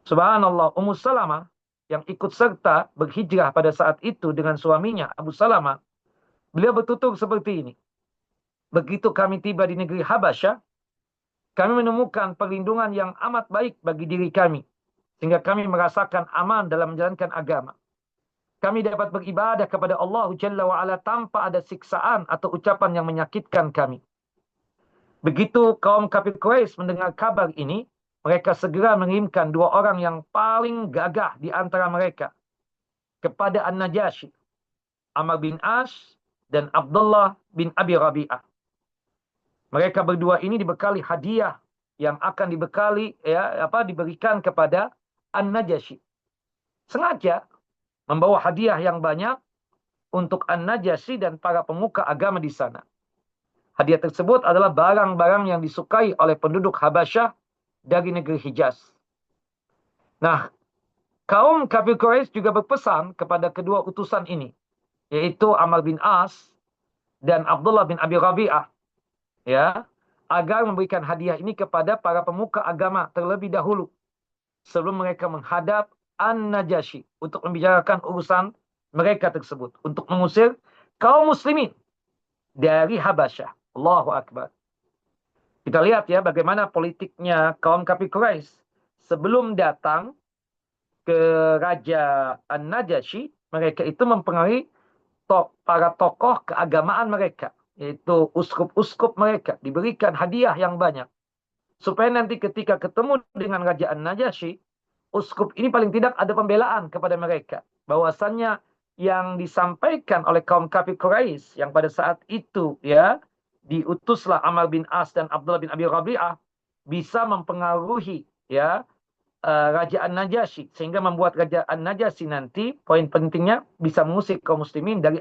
Subhanallah, Ummu Salamah yang ikut serta berhijrah pada saat itu dengan suaminya Abu Salamah, beliau bertutur seperti ini. Begitu kami tiba di negeri Habasyah, kami menemukan perlindungan yang amat baik bagi diri kami, sehingga kami merasakan aman dalam menjalankan agama. Kami dapat beribadah kepada Allah Jalla wa'ala tanpa ada siksaan atau ucapan yang menyakitkan kami. Begitu kaum kafir Quraisy mendengar kabar ini, mereka segera mengirimkan dua orang yang paling gagah di antara mereka kepada An-Najasyi, Amr bin As dan Abdullah bin Abi Rabi'ah. Mereka berdua ini dibekali hadiah yang akan diberikan kepada An-Najasyi. Sengaja membawa hadiah yang banyak untuk An-Najasyi dan para pemuka agama di sana. Hadiah tersebut adalah barang-barang yang disukai oleh penduduk Habasyah dari negeri Hijaz. Nah, kaum kafir Quraisy juga berpesan kepada kedua utusan ini, yaitu Amr bin As dan Abdullah bin Abi Rabi'ah, ya, agar memberikan hadiah ini kepada para pemuka agama terlebih dahulu sebelum mereka menghadap An-Najasyi untuk membicarakan urusan mereka tersebut, untuk mengusir kaum muslimin dari Habasyah. Allahu Akbar. Kita lihat ya bagaimana politiknya kaum kafir Quraisy. Sebelum datang ke Raja An-Najasyi, mereka itu mempengaruhi para tokoh keagamaan mereka, yaitu uskup-uskup mereka, diberikan hadiah yang banyak. Supaya nanti ketika ketemu dengan Raja An-Najasyi, uskup ini paling tidak ada pembelaan kepada mereka. Bahwasannya yang disampaikan oleh kaum kafir Quraisy yang pada saat itu, ya, diutuslah Amr bin As dan Abdullah bin Abi Rabi'ah, bisa mempengaruhi, ya, Raja An-Najasyi, sehingga membuat Raja An-Najasyi nanti, poin pentingnya, bisa mengusir kaum muslimin dari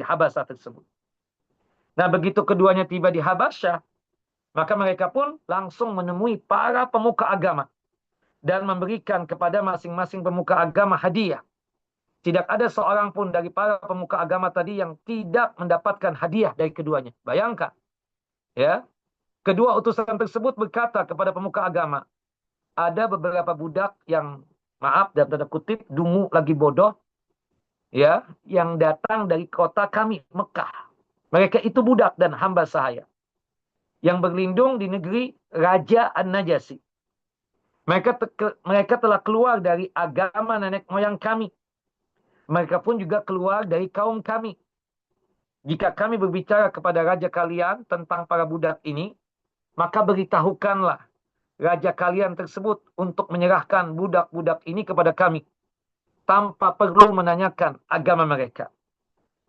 Habasyah tersebut. Nah, begitu keduanya tiba di Habasyah, maka mereka pun langsung menemui para pemuka agama dan memberikan kepada masing-masing pemuka agama hadiah. Tidak ada seorang pun dari para pemuka agama tadi yang tidak mendapatkan hadiah dari keduanya. Bayangkan, ya, kedua utusan tersebut berkata kepada pemuka agama, ada beberapa budak yang, maaf dalam tanda kutip, dungu lagi bodoh, ya, yang datang dari kota kami, Mekah. Mereka itu budak dan hamba sahaya yang berlindung di negeri Raja An-Najasyi. Mereka telah keluar dari agama nenek moyang kami. Mereka pun juga keluar dari kaum kami. Jika kami berbicara kepada raja kalian tentang para budak ini, maka beritahukanlah raja kalian tersebut untuk menyerahkan budak-budak ini kepada kami, tanpa perlu menanyakan agama mereka.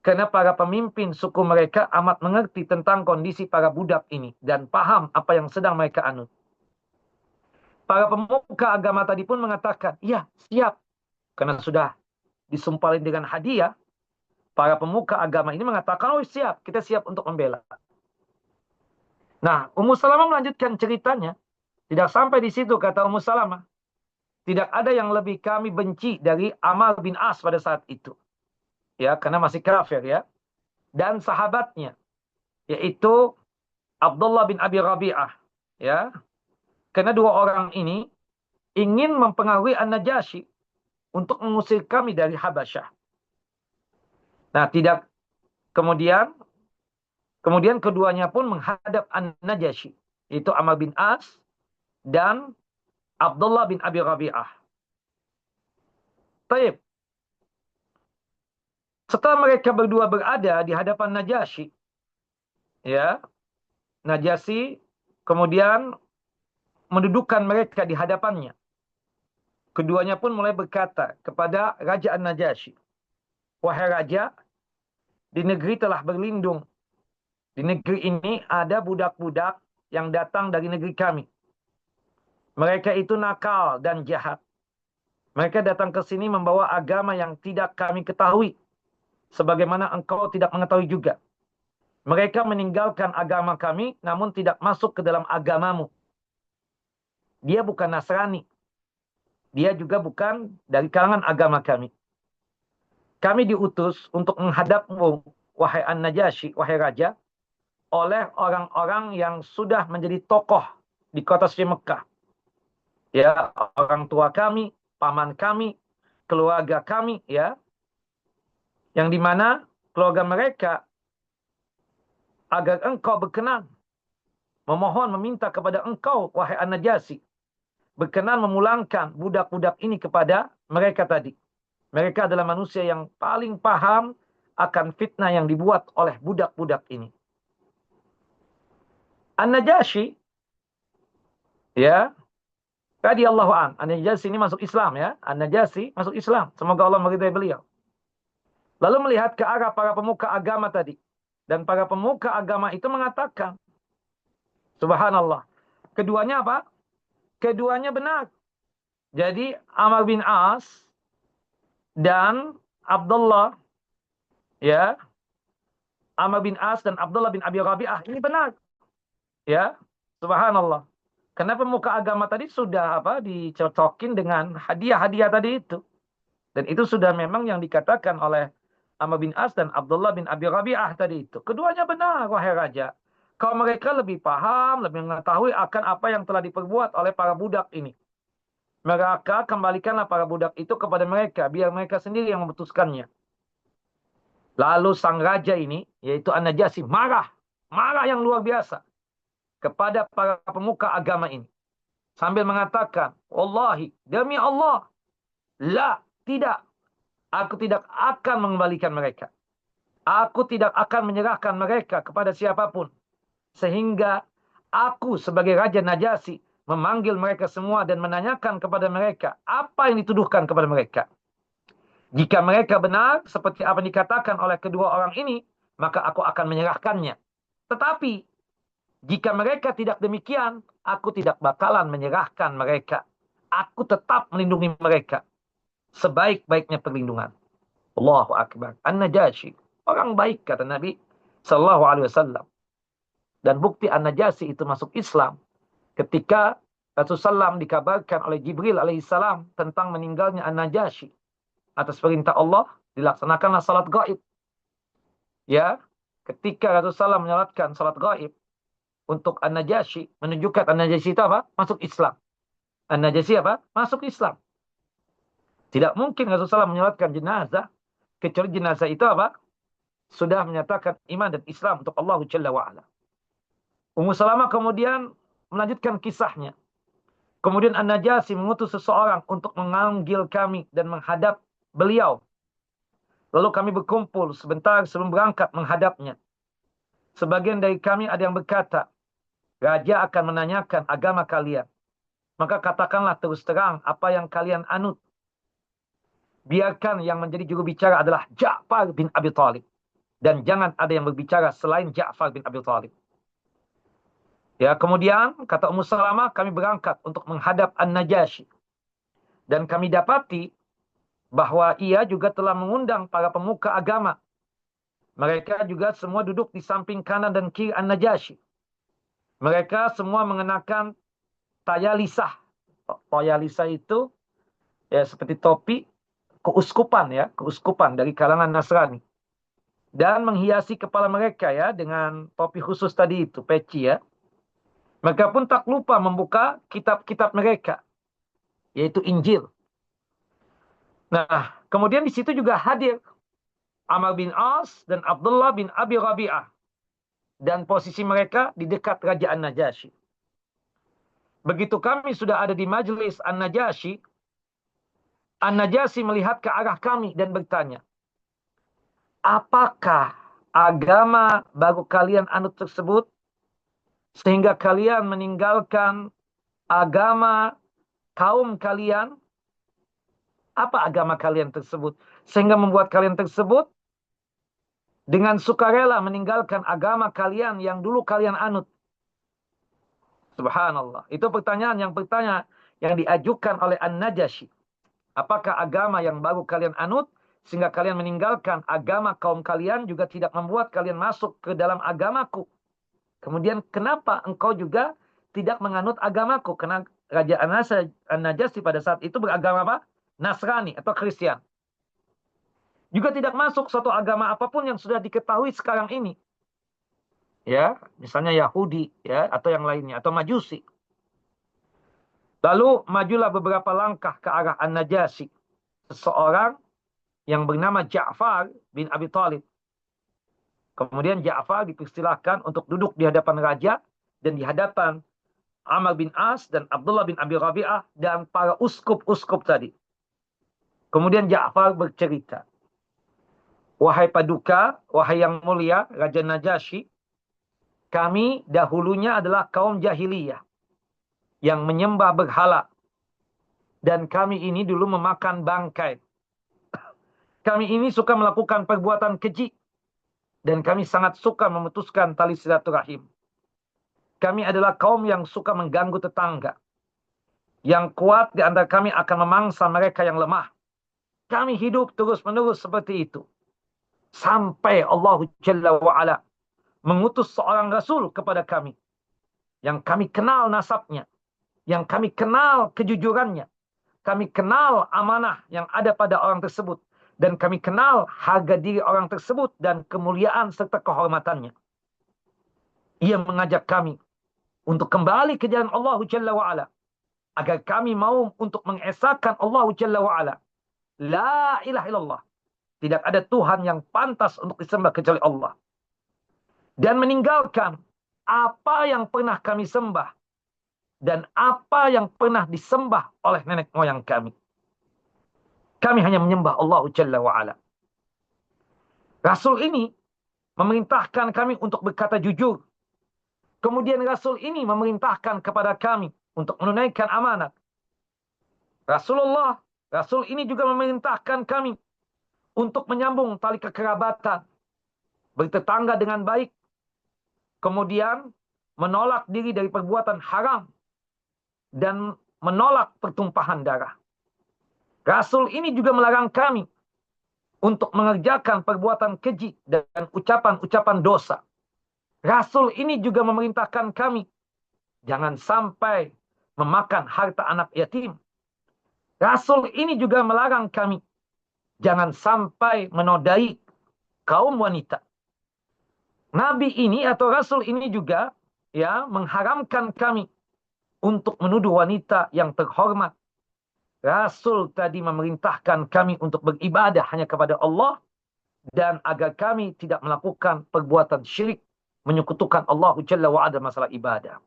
Karena para pemimpin suku mereka amat mengerti tentang kondisi para budak ini dan paham apa yang sedang mereka anut. Para pemuka agama tadi pun mengatakan, iya, siap. Karena sudah disumpalin dengan hadiah, para pemuka agama ini mengatakan, oh siap, kita siap untuk membela. Nah, Ummu Salamah melanjutkan ceritanya. Tidak sampai di situ, kata Ummu Salamah. Tidak ada yang lebih kami benci dari Amr bin As pada saat itu. Ya, karena masih kafir, ya. Dan sahabatnya, yaitu Abdullah bin Abi Rabi'ah, ya. Karena dua orang ini ingin mempengaruhi An-Najasyi untuk mengusir kami dari Habasyah. Nah, tidak kemudian Kemudian keduanya pun menghadap An-Najasyi, yaitu Amr bin As dan Abdullah bin Abi Rabi'ah. Taib. Setelah mereka berdua berada di hadapan Najasyi, ya, Najasyi kemudian mendudukkan mereka di hadapannya. Keduanya pun mulai berkata kepada Raja An-Najasyi, "Wahai Raja, di negeri telah berlindung. Di negeri ini ada budak-budak yang datang dari negeri kami. Mereka itu nakal dan jahat. Mereka datang ke sini membawa agama yang tidak kami ketahui, sebagaimana engkau tidak mengetahui juga. Mereka meninggalkan agama kami, namun tidak masuk ke dalam agamamu. Dia bukan Nasrani. Dia juga bukan dari kalangan agama kami. Kami diutus untuk menghadapmu, wahai An-Najasyi, wahai Raja, oleh orang-orang yang sudah menjadi tokoh di kota suci Mekah. Ya, orang tua kami, paman kami, keluarga kami, ya, yang dimana keluarga mereka agar engkau berkenan, memohon, meminta kepada engkau, wahai An-Najasyi, berkenan memulangkan budak-budak ini kepada mereka tadi. Mereka adalah manusia yang paling paham akan fitnah yang dibuat oleh budak-budak ini. An-Najasyi, ya, radhiyallahu an. An-Najasyi ini masuk Islam, ya. An-Najasyi masuk Islam. Semoga Allah meridai beliau. Lalu melihat ke arah para pemuka agama tadi. Dan para pemuka agama itu mengatakan, subhanallah, keduanya apa? Keduanya benar. Jadi Amr bin As dan Abdullah, ya, Amr bin As dan Abdullah bin Abi Rabi'ah ini benar. Ya, subhanallah. Karena pemuka agama tadi sudah dicocokin dengan hadiah-hadiah tadi itu. Dan itu sudah memang yang dikatakan oleh Amr bin As dan Abdullah bin Abi Rabi'ah tadi itu. Keduanya benar, wahai Raja. Kalau mereka lebih paham, lebih mengetahui akan apa yang telah diperbuat oleh para budak ini. Maka kembalikanlah para budak itu kepada mereka, biar mereka sendiri yang memutuskannya. Lalu sang raja ini, yaitu An-Najasyi, marah yang luar biasa kepada para pemuka agama ini. Sambil mengatakan, wallahi, demi Allah, la, tidak, aku tidak akan mengembalikan mereka. Aku tidak akan menyerahkan mereka kepada siapapun. Sehingga aku sebagai Raja Najasyi memanggil mereka semua dan menanyakan kepada mereka apa yang dituduhkan kepada mereka. Jika mereka benar seperti apa yang dikatakan oleh kedua orang ini, maka aku akan menyerahkannya. Tetapi jika mereka tidak demikian, aku tidak bakalan menyerahkan mereka. Aku tetap melindungi mereka sebaik-baiknya perlindungan. Allahu Akbar. An-Najasyi, orang baik kata Nabi sallallahu alaihi wasallam. Dan bukti An-Najasyi itu masuk Islam ketika Rasulullah SAW dikabarkan oleh Jibril alaihissalam tentang meninggalnya An-Najasyi. Atas perintah Allah dilaksanakanlah salat gaib. Ya, ketika Rasulullah SAW menyalatkan salat gaib untuk An-Najasyi, menunjukkan An-Najasyi itu apa? Masuk Islam. An-Najasyi apa? Masuk Islam. Tidak mungkin Rasulullah SAW menyalatkan jenazah kecuali jenazah itu apa? Sudah menyatakan iman dan Islam untuk Allah Jalla wa'ala. Ummu Salamah kemudian melanjutkan kisahnya. Kemudian An-Najasyi mengutus seseorang untuk memanggil kami dan menghadap beliau. Lalu kami berkumpul sebentar sebelum berangkat menghadapnya. Sebagian dari kami ada yang berkata, Raja akan menanyakan agama kalian. Maka katakanlah terus terang apa yang kalian anut. Biarkan yang menjadi juru bicara adalah Ja'far bin Abi Thalib. Dan jangan ada yang berbicara selain Ja'far bin Abi Thalib. Ya, kemudian kata Ummu Salamah, kami berangkat untuk menghadap An-Najasyi. Dan kami dapati bahwa ia juga telah mengundang para pemuka agama. Mereka juga semua duduk di samping kanan dan kiri An-Najasyi. Mereka semua mengenakan tayalisah. Tayalisah itu ya seperti topi keuskupan, ya, keuskupan dari kalangan Nasrani. Dan menghiasi kepala mereka ya dengan topi khusus tadi itu, peci ya. Mereka pun tak lupa membuka kitab-kitab mereka, yaitu Injil. Nah, kemudian di situ juga hadir Amr bin As dan Abdullah bin Abi Rabi'ah. dan posisi mereka di dekat Raja An-Najasyi. Begitu kami sudah ada di majelis An-Najasyi, An-Najasyi melihat ke arah kami dan bertanya, apakah agama baru kalian anut tersebut sehingga kalian meninggalkan agama kaum kalian? Apa agama kalian tersebut sehingga membuat kalian tersebut dengan sukarela meninggalkan agama kalian yang dulu kalian anut? Subhanallah. Itu pertanyaan yang diajukan oleh An-Najasyi. Apakah agama yang baru kalian anut sehingga kalian meninggalkan agama kaum kalian juga tidak membuat kalian masuk ke dalam agamaku? Kemudian kenapa engkau juga tidak menganut agamaku? Karena Raja An-Najasyi pada saat itu beragama apa? Nasrani atau Kristen. Juga tidak masuk suatu agama apapun yang sudah diketahui sekarang ini. Ya, misalnya Yahudi ya atau yang lainnya atau Majusi. Lalu majulah beberapa langkah ke arah An-Najasyi. Seseorang yang bernama Ja'far bin Abi Thalib. Kemudian Ja'far dipersilahkan untuk duduk di hadapan raja dan di hadapan Amr bin As dan Abdullah bin Abi Rabi'ah dan para uskup-uskup tadi. Kemudian Ja'far bercerita, wahai paduka, wahai yang mulia, Raja Najasyi, kami dahulunya adalah kaum jahiliyah yang menyembah berhala. Dan kami ini dulu memakan bangkai. Kami ini suka melakukan perbuatan keji. Dan kami sangat suka memutuskan tali silaturahim. Kami adalah kaum yang suka mengganggu tetangga. Yang kuat di antara kami akan memangsa mereka yang lemah. Kami hidup terus-menerus seperti itu. Sampai Allah Jalla wa'ala mengutus seorang Rasul kepada kami. Yang kami kenal nasabnya. Yang kami kenal kejujurannya. Kami kenal amanah yang ada pada orang tersebut. Dan kami kenal harga diri orang tersebut dan kemuliaan serta kehormatannya. Ia mengajak kami untuk kembali ke jalan Allah Jalla wa'ala. Agar kami mau untuk mengesahkan Allah Jalla wa'ala. La ilaha illallah. Tidak ada Tuhan yang pantas untuk disembah kecuali Allah. Dan meninggalkan apa yang pernah kami sembah. Dan apa yang pernah disembah oleh nenek moyang kami. Kami hanya menyembah Allah Jalla wa'ala. Rasul ini memerintahkan kami untuk berkata jujur. Kemudian Rasul ini memerintahkan kepada kami untuk menunaikan amanat. Rasul ini juga memerintahkan kami untuk menyambung tali kekerabatan. Bertetangga dengan baik. Kemudian menolak diri dari perbuatan haram. Dan menolak pertumpahan darah. Rasul ini juga melarang kami untuk mengerjakan perbuatan keji dan ucapan-ucapan dosa. Rasul ini juga memerintahkan kami jangan sampai memakan harta anak yatim. Rasul ini juga melarang kami jangan sampai menodai kaum wanita. Nabi ini atau Rasul ini juga ya mengharamkan kami untuk menuduh wanita yang terhormat. Rasul tadi memerintahkan kami untuk beribadah hanya kepada Allah dan agar kami tidak melakukan perbuatan syirik, menyekutukan Allah Jalla wa'ala masalah ibadah.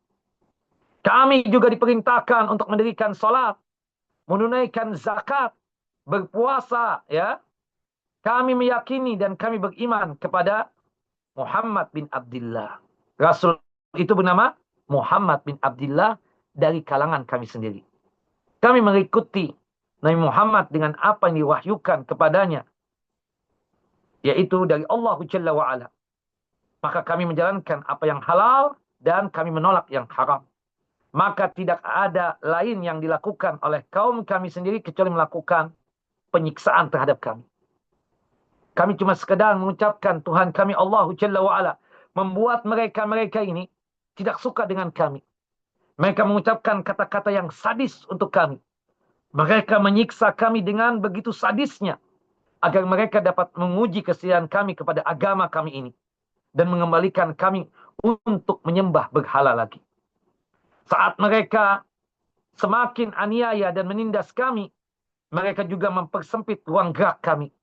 Kami juga diperintahkan untuk mendirikan salat, menunaikan zakat, berpuasa, ya. Kami meyakini dan kami beriman kepada Muhammad bin Abdullah. Rasul itu bernama Muhammad bin Abdullah dari kalangan kami sendiri. Kami mengikuti Nabi Muhammad dengan apa yang diwahyukan kepadanya, yaitu dari Allah Jalla wa'ala. Maka kami menjalankan apa yang halal dan kami menolak yang haram. Maka tidak ada lain yang dilakukan oleh kaum kami sendiri kecuali melakukan penyiksaan terhadap kami. Kami cuma sekedar mengucapkan Tuhan kami Allah Jalla wa'ala membuat mereka ini tidak suka dengan kami. Mereka mengucapkan kata-kata yang sadis untuk kami. Mereka menyiksa kami dengan begitu sadisnya agar mereka dapat menguji kesetiaan kami kepada agama kami ini dan mengembalikan kami untuk menyembah berhala lagi. Saat mereka semakin aniaya dan menindas kami, mereka juga mempersempit ruang gerak kami.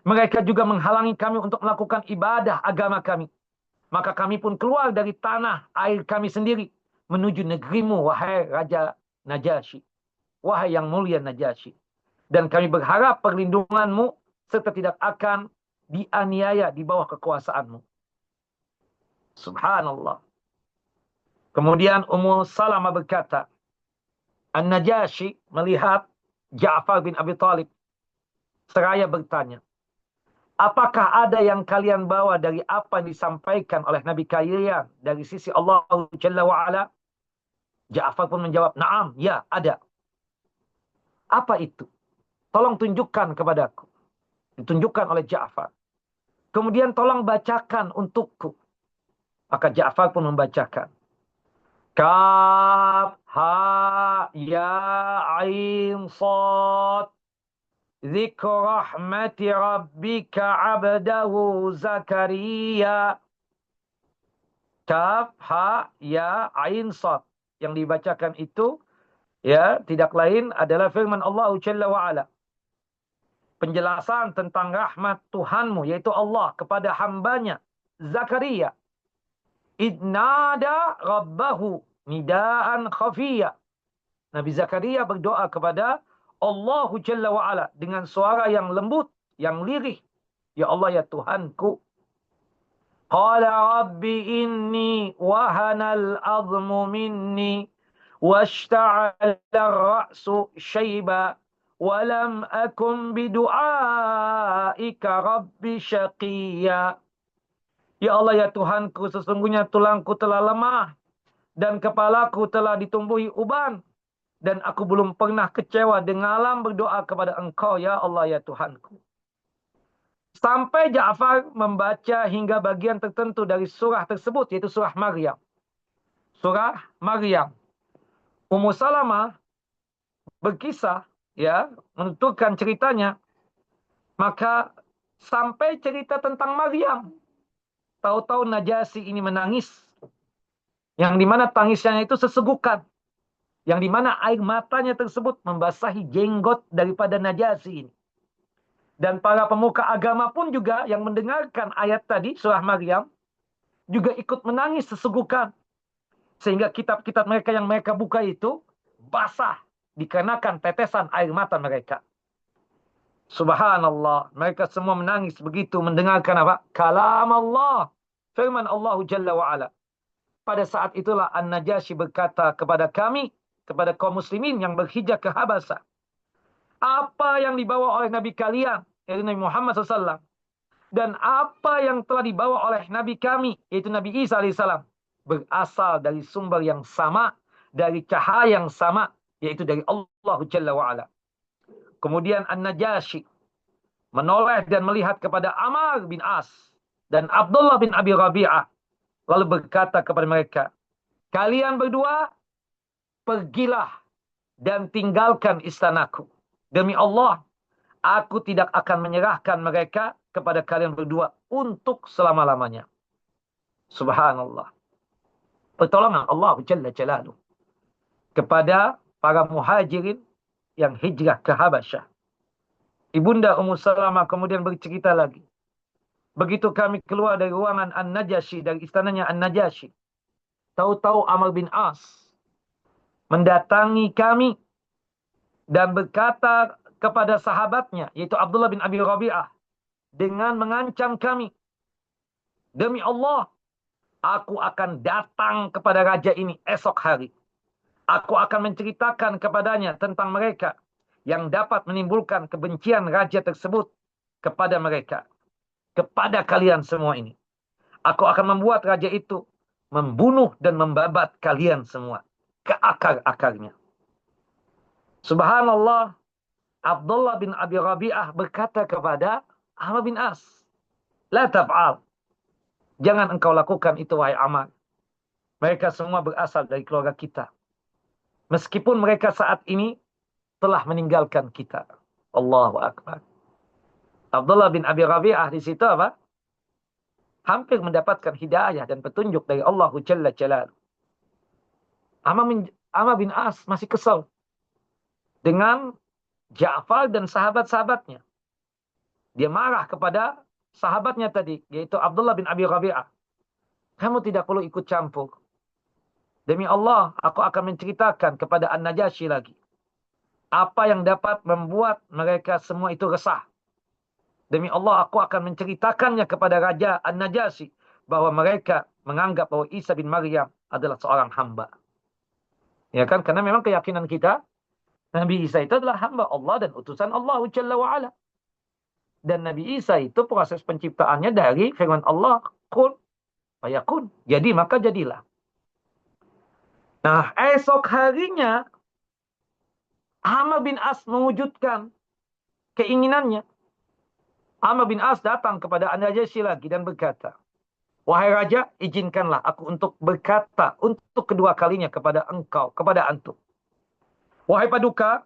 Mereka juga menghalangi kami untuk melakukan ibadah agama kami. Maka kami pun keluar dari tanah air kami sendiri menuju negerimu, wahai Raja Najasyi. Wahai yang mulia Najasyi. Dan kami berharap perlindunganmu serta tidak akan dianiaya di bawah kekuasaanmu. Subhanallah. Kemudian Ummu Salamah berkata, An-Najasyi melihat Ja'far bin Abi Thalib seraya bertanya, apakah ada yang kalian bawa dari apa yang disampaikan oleh Nabi kalian dari sisi Allah Jalla wa'ala? Ja'far pun menjawab, na'am, ya ada. Apa itu? Tolong tunjukkan kepadaku. Ditunjukkan oleh Ja'far. Kemudian tolong bacakan untukku. Maka Ja'far pun membacakan. Kaf, ha, ya, ain, sad. Zikr rahmati rabbika abdahu Zakaria. Kaf, ha, ya, ain, sad. Yang dibacakan itu, ya, tidak lain adalah firman Allah Jalla wa'ala. Penjelasan tentang rahmat Tuhanmu, yaitu Allah, kepada hambanya, Zakaria. Idnada rabbahu nidaan khafiyya. Nabi Zakaria berdoa kepada Allah Jalla wa'ala dengan suara yang lembut, yang lirih. Ya Allah, ya Tuhanku. Qala rabbi inni wahanal azmu minni washta'ala ar-ra'su shayba walam akum bidu'aika rabbi syaqiyya. Ya Allah, ya Tuhanku, sesungguhnya tulangku telah lemah dan kepalaku telah ditumbuhi uban. Dan aku belum pernah kecewa dengan berdoa kepada Engkau, ya Allah, ya Tuhanku. Sampai Ja'far membaca hingga bagian tertentu dari surah tersebut, yaitu surah Maryam. Surah Maryam. Ummu Salamah berkisah, ya, menuturkan ceritanya. Maka sampai cerita tentang Maryam. Tahu-tahu Najasyi ini menangis. Yang dimana tangisnya itu sesegukan. Yang dimana air matanya tersebut membasahi jenggot daripada Najasyi ini. Dan para pemuka agama pun juga yang mendengarkan ayat tadi, surah Maryam, juga ikut menangis sesegukan. Sehingga kitab-kitab mereka yang mereka buka itu basah dikarenakan tetesan air mata mereka. Subhanallah, mereka semua menangis begitu mendengarkan apa? Kalam Allah, firman Allah Jalla wa'ala. Pada saat itulah An-Najasyi berkata kepada kami, kepada kaum muslimin yang berhijrah ke Habasah, apa yang dibawa oleh Nabi kalian, yaitu Nabi Muhammad SAW, dan apa yang telah dibawa oleh Nabi kami, yaitu Nabi Isa AS, berasal dari sumber yang sama, dari cahaya yang sama, yaitu dari Allah Jalla wa'ala. Kemudian An-Najasyi menoleh dan melihat kepada Amr bin As dan Abdullah bin Abi Rabi'ah. Lalu berkata kepada mereka, kalian berdua pergilah dan tinggalkan istanaku. Demi Allah, aku tidak akan menyerahkan mereka kepada kalian berdua untuk selama-lamanya. Subhanallah. Pertolongan Allah Jalla Jalaluh kepada para muhajirin yang hijrah ke Habasyah. Ibunda Ummu Salamah kemudian bercerita lagi. Begitu kami keluar dari ruangan An-Najasyi, dari istananya An-Najasyi, tahu-tahu Amr bin As mendatangi kami dan berkata kepada sahabatnya, yaitu Abdullah bin Abi Rabi'ah, dengan mengancam kami, demi Allah, aku akan datang kepada raja ini esok hari. Aku akan menceritakan kepadanya tentang mereka yang dapat menimbulkan kebencian raja tersebut kepada mereka. Kepada kalian semua ini. Aku akan membuat raja itu membunuh dan membabat kalian semua. Ke akar-akarnya. Subhanallah. Abdullah bin Abi Rabi'ah berkata kepada Amr bin As, la taf'al. Jangan engkau lakukan itu, wahai Amr. Mereka semua berasal dari keluarga kita. Meskipun mereka saat ini telah meninggalkan kita. Allahu Akbar. Abdullah bin Abi Rabi'ah di situ apa? Hampir mendapatkan hidayah dan petunjuk dari Allah Jalla Jalaluh. Amr bin As masih kesal dengan Ja'far dan sahabat-sahabatnya. Dia marah kepada sahabatnya tadi, yaitu Abdullah bin Abi Rabi'ah. Kamu tidak perlu ikut campur. Demi Allah, aku akan menceritakan kepada An-Najasyi lagi. Apa yang dapat membuat mereka semua itu resah. Demi Allah, aku akan menceritakannya kepada Raja An-Najasyi. Bahwa mereka menganggap bahwa Isa bin Maryam adalah seorang hamba. Ya kan? Karena memang keyakinan kita, Nabi Isa itu adalah hamba Allah dan utusan Allah Jalla wa'ala. Dan Nabi Isa itu proses penciptaannya dari firman Allah, kun fayakun. Jadi maka jadilah. Nah, esok harinya Amr bin As mewujudkan keinginannya. Amr bin As datang kepada An-Najasyi lagi dan berkata, wahai raja, izinkanlah aku untuk berkata untuk kedua kalinya kepada engkau, kepada antum. Wahai paduka,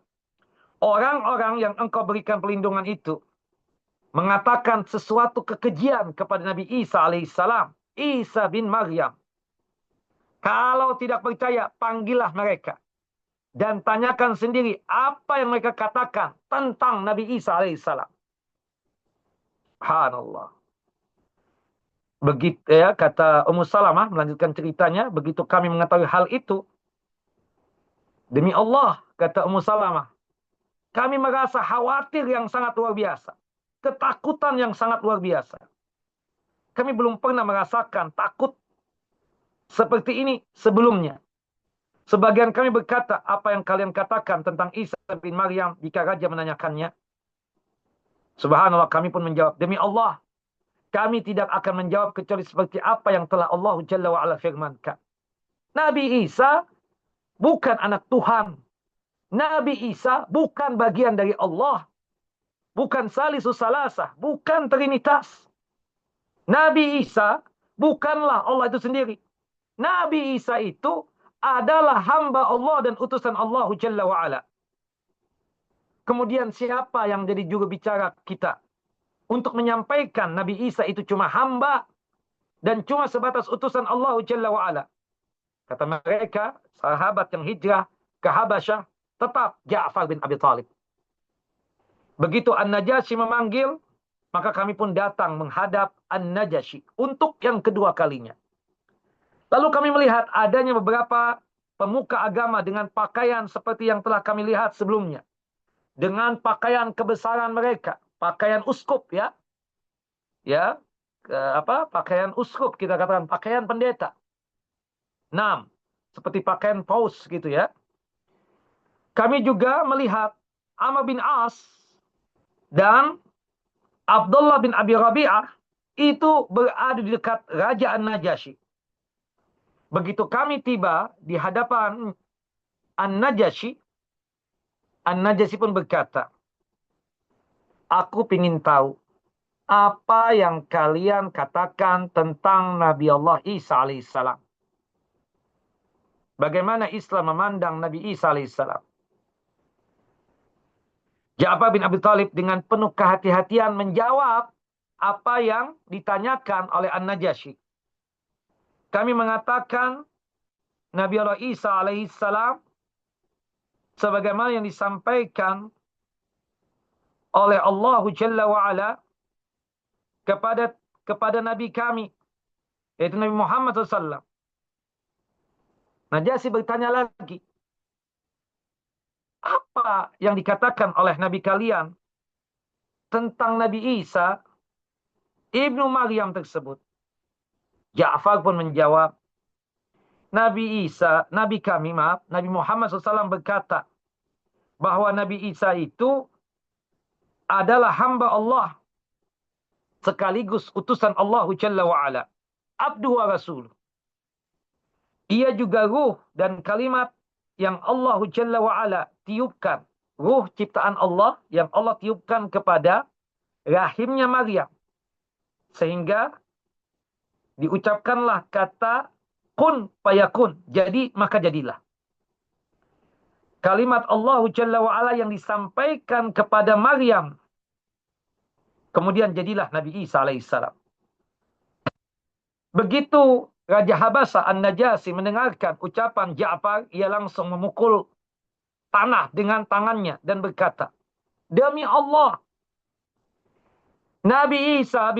orang-orang yang engkau berikan perlindungan itu mengatakan sesuatu kekejian kepada Nabi Isa alaihissalam, Isa bin Maryam. Kalau tidak percaya, panggillah mereka. Dan tanyakan sendiri apa yang mereka katakan tentang Nabi Isa alaihissalam. Subhanallah. Begitu ya, kata Ummu Salamah melanjutkan ceritanya, begitu kami mengetahui hal itu, demi Allah, kata Ummu Salamah, kami merasa khawatir yang sangat luar biasa. Ketakutan yang sangat luar biasa. Kami belum pernah merasakan takut seperti ini sebelumnya. Sebagian kami berkata, apa yang kalian katakan tentang Isa bin Maryam jika raja menanyakannya? Subhanallah, kami pun menjawab, demi Allah, kami tidak akan menjawab kecuali seperti apa yang telah Allah Jalla wa'ala firmankan. Nabi Isa bukan anak Tuhan. Nabi Isa bukan bagian dari Allah. Bukan salisus salasah. Bukan trinitas. Nabi Isa bukanlah Allah itu sendiri. Nabi Isa itu adalah hamba Allah dan utusan Allah Jalla wa'ala. Kemudian siapa yang jadi juru bicara kita untuk menyampaikan Nabi Isa itu cuma hamba dan cuma sebatas utusan Allah Jalla wa'ala? Kata mereka, sahabat yang hijrah ke Habasyah, tetap Ja'far bin Abi Thalib. Begitu An-Najasyi memanggil, maka kami pun datang menghadap An-Najasyi untuk yang kedua kalinya. Lalu kami melihat adanya beberapa pemuka agama dengan pakaian seperti yang telah kami lihat sebelumnya. Dengan pakaian kebesaran mereka. Pakaian uskup ya. Ya, pakaian uskup kita katakan. Pakaian pendeta. 6. Seperti pakaian paus gitu ya. Kami juga melihat Amr bin As dan Abdullah bin Abi Rabi'ah itu berada di dekat Raja An-Najasyi. Begitu kami tiba di hadapan An-Najasyi, An-Najasyi pun berkata, aku ingin tahu apa yang kalian katakan tentang Nabi Allah Isa alaihissalam. Bagaimana Islam memandang Nabi Isa alaihissalam? Ja'far bin Abi Thalib dengan penuh kehati-hatian menjawab apa yang ditanyakan oleh An-Najasyi. Kami mengatakan Nabi Allah Isa alaihissalam sebagaimana yang disampaikan oleh Allah Jalla wa'ala kepada Nabi kami, yaitu Nabi Muhammad SAW. Najasyi bertanya lagi, apa yang dikatakan oleh Nabi kalian tentang Nabi Isa Ibnu Maryam tersebut? Ja'far pun menjawab, Nabi Muhammad SAW berkata bahwa Nabi Isa itu adalah hamba Allah sekaligus utusan Allah Jalla wa'ala. Abdu wa Rasul. Ia juga ruh dan kalimat yang Allah Jalla wa'ala tiupkan. Ruh ciptaan Allah yang Allah tiupkan kepada rahimnya Maryam. Sehingga diucapkanlah kata kun fayakun. Jadi maka jadilah. Kalimat Allah Jalla wa'ala yang disampaikan kepada Maryam. Kemudian jadilah Nabi Isa alaihissalam. Begitu Raja Habasyah An-Najasyi mendengarkan ucapan Ja'far, ia langsung memukul tanah dengan tangannya dan berkata, demi Allah, Nabi Isa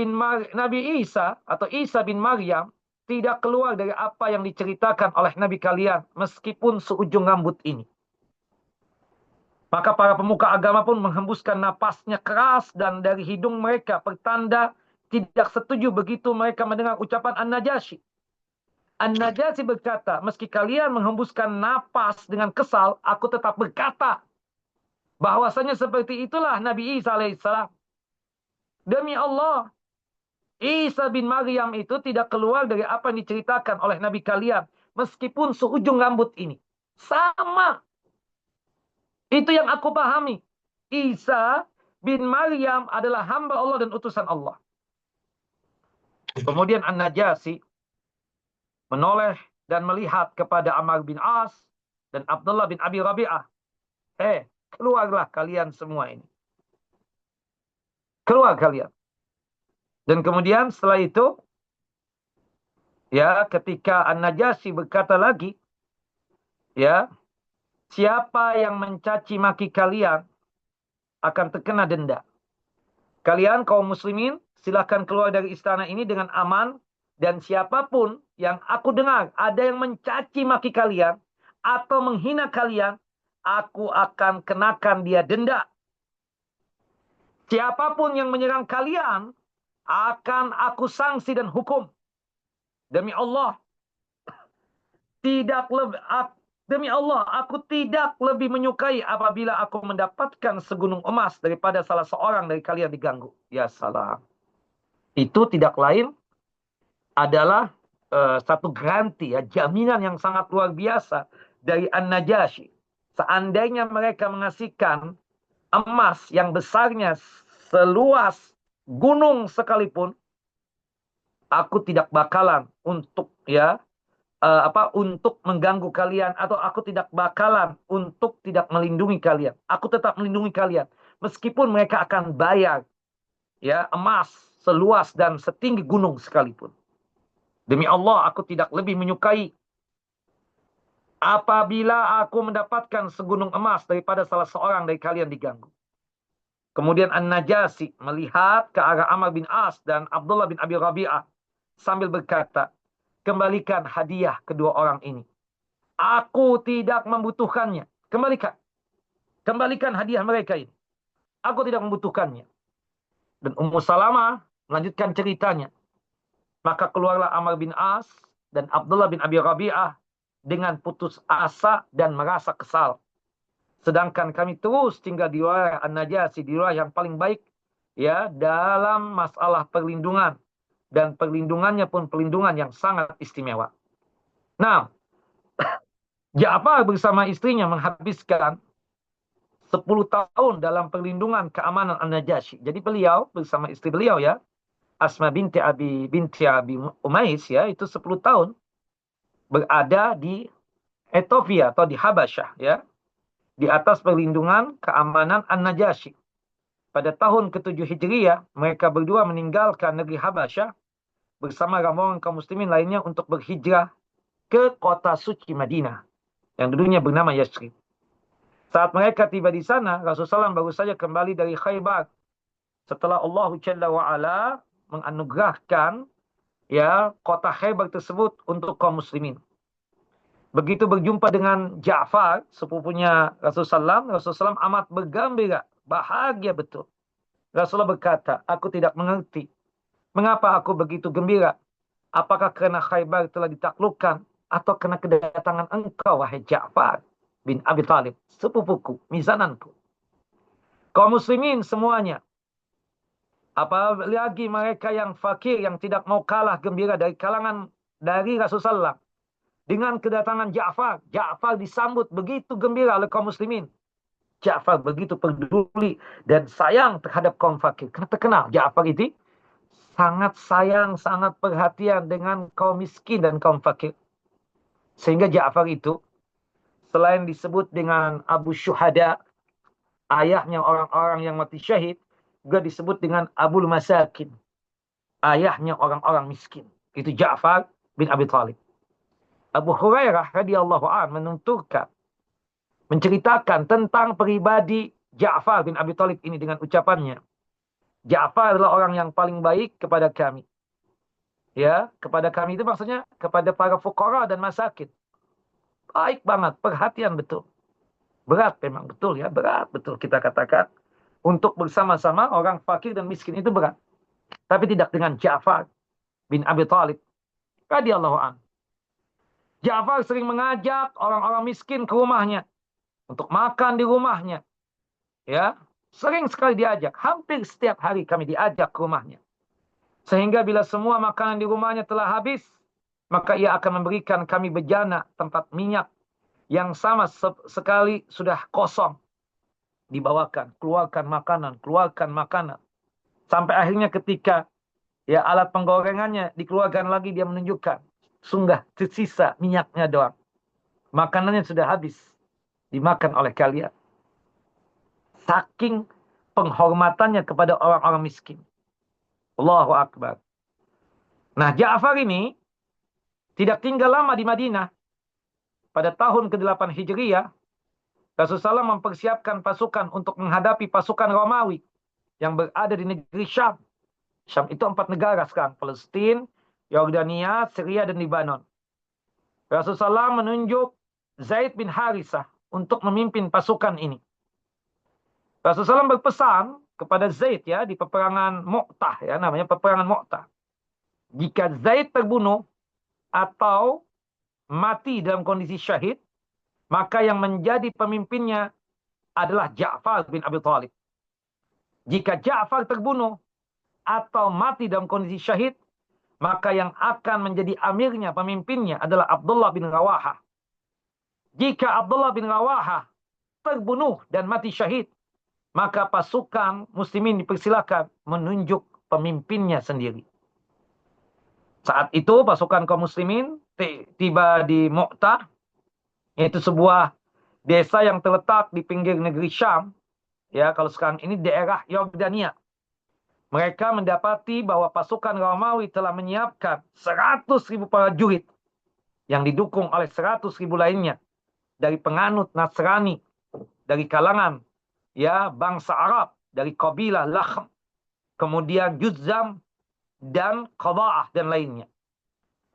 atau Isa bin Maryam tidak keluar dari apa yang diceritakan oleh Nabi kalian, meskipun seujung rambut ini. Maka para pemuka agama pun menghembuskan napasnya keras dan dari hidung mereka pertanda tidak setuju begitu mereka mendengar ucapan An-Najasyi. An-Najasyi berkata, meski kalian menghembuskan napas dengan kesal, aku tetap berkata bahwasanya seperti itulah Nabi Isa alaihissalam. Demi Allah, Isa bin Maryam itu tidak keluar dari apa yang diceritakan oleh Nabi kalian, meskipun seujung rambut ini. Sama. Itu yang aku pahami. Isa bin Maryam adalah hamba Allah dan utusan Allah. Kemudian An-Najasyi menoleh dan melihat kepada Amr bin As dan Abdullah bin Abi Rabi'ah. Keluarlah kalian semua ini. Keluar kalian. Dan kemudian setelah itu, ya, ketika An-Najasyi berkata lagi, ya, siapa yang mencaci maki kalian akan terkena denda. Kalian kaum muslimin silakan keluar dari istana ini dengan aman, dan siapapun yang aku dengar ada yang mencaci maki kalian atau menghina kalian, aku akan kenakan dia denda. Siapapun yang menyerang kalian akan aku sanksi dan hukum. Demi Allah, demi Allah, aku tidak lebih menyukai apabila aku mendapatkan segunung emas daripada salah seorang dari kalian diganggu. Ya salam. Itu tidak lain adalah satu garansi, ya, jaminan yang sangat luar biasa dari An-Najasyi. Seandainya mereka mengasihkan emas yang besarnya seluas gunung sekalipun, aku tidak bakalan untuk untuk mengganggu kalian, atau aku tidak bakalan untuk tidak melindungi kalian. Aku tetap melindungi kalian meskipun mereka akan bayar, ya, emas seluas dan setinggi gunung sekalipun. Demi Allah, aku tidak lebih menyukai apabila aku mendapatkan segunung emas daripada salah seorang dari kalian diganggu. Kemudian An-Najasyi melihat ke arah Amr bin As dan Abdullah bin Abi Rabi'ah sambil berkata, kembalikan hadiah kedua orang ini. Aku tidak membutuhkannya. Kembalikan. Kembalikan hadiah mereka ini. Aku tidak membutuhkannya. Dan Ummu Salamah melanjutkan ceritanya. Maka keluarlah Amr bin As dan Abdullah bin Abi Rabi'ah dengan putus asa dan merasa kesal. Sedangkan kami terus tinggal di wilayah An-Najasyi, di wilayah yang paling baik, ya, dalam masalah perlindungan. Dan perlindungannya pun perlindungan yang sangat istimewa. Nah, Ja'far bersama istrinya menghabiskan 10 tahun dalam perlindungan keamanan An-Najasyi. Jadi beliau bersama istri beliau, ya, Asma binti Abi Umais, ya, itu 10 tahun berada di Ethiopia atau di Habasyah, ya, di atas perlindungan keamanan An-Najasyi. Pada tahun ke-7 Hijriyah, mereka berdua meninggalkan negeri Habasyah bersama rombongan kaum muslimin lainnya untuk berhijrah ke kota suci Madinah yang dulunya bernama Yathrib. Saat mereka tiba di sana, Rasulullah SAW baru saja kembali dari Khaybar setelah Allah Jalla wa'ala menganugerahkan, ya, kota Khaybar tersebut untuk kaum muslimin. Begitu berjumpa dengan Ja'far, sepupunya Rasulullah SAW amat bergembira, bahagia betul. Rasulullah berkata, aku tidak mengerti mengapa aku begitu gembira. Apakah karena Khaybar telah ditaklukkan atau karena kedatangan engkau, wahai Ja'far bin Abi Thalib, sepupuku, mizananku. Kaum muslimin semuanya, apalagi mereka yang fakir, yang tidak mau kalah gembira dari kalangan dari Rasulullah dengan kedatangan Ja'far. Ja'far disambut begitu gembira oleh kaum muslimin. Ja'far begitu peduli dan sayang terhadap kaum fakir. Karena terkenal Ja'far itu sangat sayang, sangat perhatian dengan kaum miskin dan kaum fakir. Sehingga Ja'far itu selain disebut dengan Abu Syuhada, ayahnya orang-orang yang mati syahid, juga disebut dengan Abul Masakin, ayahnya orang-orang miskin. Itu Ja'far bin Abi Thalib. Abu Hurairah radhiyallahu an menceritakan tentang pribadi Ja'far bin Abi Thalib ini dengan ucapannya, Ja'far adalah orang yang paling baik kepada kami. ya, kepada kami itu maksudnya kepada para fuqara dan masakin. Baik banget, perhatian betul. Berat memang betul ya, berat betul kita katakan. Untuk bersama-sama orang fakir dan miskin itu berat. Tapi tidak dengan Ja'far bin Abi Thalib radhiyallahu an. Ja'far sering mengajak orang-orang miskin ke rumahnya untuk makan di rumahnya, ya. Sering sekali diajak, hampir setiap hari kami diajak ke rumahnya. Sehingga bila semua makanan di rumahnya telah habis, maka ia akan memberikan kami bejana tempat minyak yang sama sekali sudah kosong. Dibawakan, keluarkan makanan, keluarkan makanan. Sampai akhirnya ketika ya alat penggorengannya dikeluarkan lagi, dia menunjukkan sunggah tersisa minyaknya doang. Makanannya sudah habis dimakan oleh kalian. Saking penghormatannya kepada orang-orang miskin. Allahu Akbar. Nah, Ja'far ini tidak tinggal lama di Madinah. Pada tahun ke-8 Hijriyah, Rasulullah SAW mempersiapkan pasukan untuk menghadapi pasukan Romawi yang berada di negeri Syam. Syam itu 4 negara sekarang. Palestina, Yordania, Syria, dan Lebanon. Rasulullah SAW menunjuk Zaid bin Harithah untuk memimpin pasukan ini. Rasulullah SAW berpesan kepada Zaid ya di peperangan Mu'tah ya, namanya peperangan Mu'tah. Jika Zaid terbunuh atau mati dalam kondisi syahid, maka yang menjadi pemimpinnya adalah Ja'far bin Abi Thalib. Jika Ja'far terbunuh atau mati dalam kondisi syahid, maka yang akan menjadi amirnya, pemimpinnya adalah Abdullah bin Rawahah. Jika Abdullah bin Rawahah terbunuh dan mati syahid, maka pasukan muslimin dipersilakan menunjuk pemimpinnya sendiri. Saat itu pasukan kaum muslimin tiba di Mu'tah, yaitu sebuah desa yang terletak di pinggir negeri Syam. Ya, kalau sekarang ini daerah Yordania. Mereka mendapati bahwa pasukan Romawi telah menyiapkan 100.000 prajurit yang didukung oleh 100.000 lainnya dari penganut Nasrani, dari kalangan ya bangsa Arab, dari kabilah Lakhm, kemudian Juzam dan Qada'ah dan lainnya.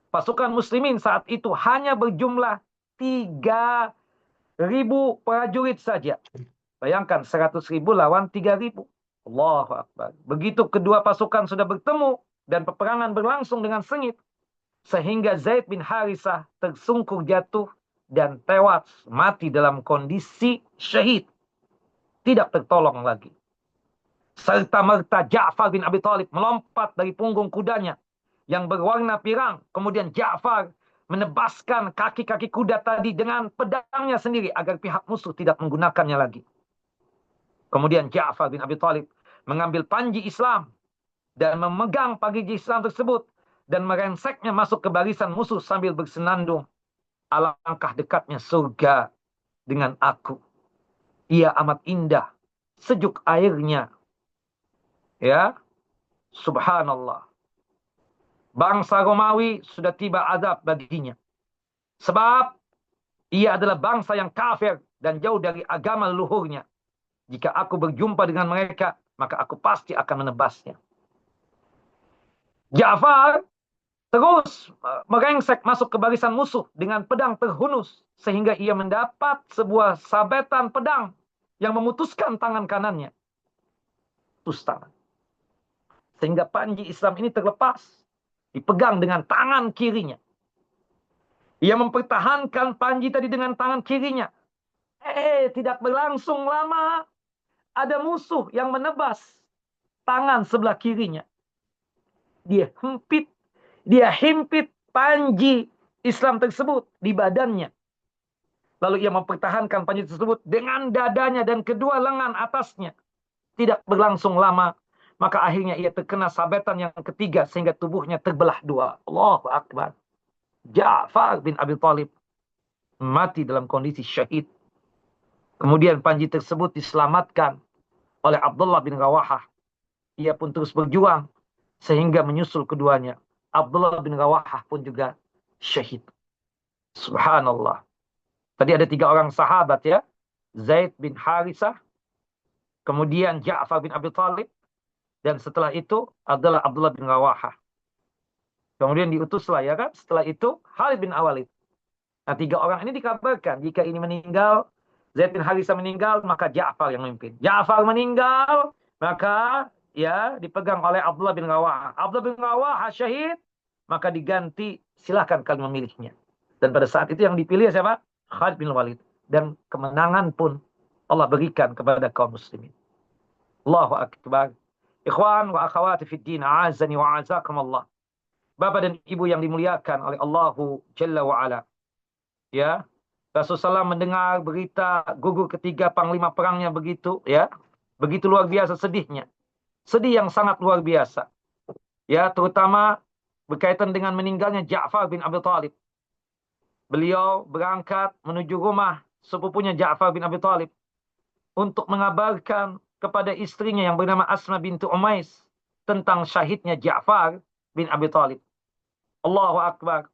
Pasukan muslimin saat itu hanya berjumlah 3.000 prajurit saja. Bayangkan 100.000 lawan 3.000. Allahu Akbar. Begitu kedua pasukan sudah bertemu dan peperangan berlangsung dengan sengit, sehingga Zaid bin Harithah tersungkur jatuh dan tewas mati dalam kondisi syahid. Tidak tertolong lagi. Serta-merta Ja'far bin Abi Thalib melompat dari punggung kudanya yang berwarna pirang. Kemudian Ja'far menebaskan kaki-kaki kuda tadi dengan pedangnya sendiri agar pihak musuh tidak menggunakannya lagi. Kemudian Ja'far bin Abi Thalib mengambil panji Islam dan memegang panji Islam tersebut dan merenseknya masuk ke barisan musuh sambil bersenandung. Alangkah dekatnya surga dengan aku. Ia amat indah, sejuk airnya. Ya, subhanallah. Bangsa Romawi sudah tiba azab baginya. Sebab ia adalah bangsa yang kafir dan jauh dari agama leluhurnya. Jika aku berjumpa dengan mereka, maka aku pasti akan menebasnya. Ja'far terus merengsek masuk ke barisan musuh dengan pedang terhunus. Sehingga ia mendapat sebuah sabetan pedang yang memutuskan tangan kanannya. Putus tangan. Sehingga panji Islam ini terlepas. Dipegang dengan tangan kirinya. Ia mempertahankan panji tadi dengan tangan kirinya. Tidak berlangsung lama. Ada musuh yang menebas tangan sebelah kirinya. Dia himpit panji Islam tersebut di badannya. Lalu ia mempertahankan panji tersebut dengan dadanya dan kedua lengan atasnya. Tidak berlangsung lama, maka akhirnya ia terkena sabetan yang ketiga sehingga tubuhnya terbelah dua. Allahu Akbar. Ja'far bin Abi Thalib mati dalam kondisi syahid. Kemudian panji tersebut diselamatkan oleh Abdullah bin Rawahah. Ia pun terus berjuang sehingga menyusul keduanya. Abdullah bin Rawahah pun juga syahid. Subhanallah. Tadi ada 3 orang sahabat ya. Zaid bin Harithah, kemudian Ja'far bin Abi Thalib, dan setelah itu adalah Abdullah bin Rawahah. Kemudian diutuslah ya kan. Setelah itu Khalid bin Walid. Nah, tiga orang ini dikabarkan jika ini meninggal, Zaid bin Harithah meninggal, maka Ja'far yang memimpin. Ja'far meninggal, maka ya dipegang oleh Abdullah bin Rawaha. Abdullah bin Rawaha syahid, maka diganti, silakan kalian memilihnya. Dan pada saat itu yang dipilih siapa? Khalid bin Walid. Dan kemenangan pun Allah berikan kepada kaum muslimin. Allahu Akbar. Ikhwan wa akhawati fid din, a'azani wa a'azakum Allah. Bapak dan Ibu yang dimuliakan oleh Allahu Jalla wa Ala. Ya, Rasulullah SAW mendengar berita gugur ketiga panglima perangnya begitu, ya, begitu luar biasa sedihnya, sedih yang sangat luar biasa, ya, terutama berkaitan dengan meninggalnya Ja'far bin Abi Thalib. Beliau berangkat menuju rumah sepupunya Ja'far bin Abi Thalib untuk mengabarkan kepada istrinya yang bernama Asma bintu Umais tentang syahidnya Ja'far bin Abi Thalib. Allahu Akbar.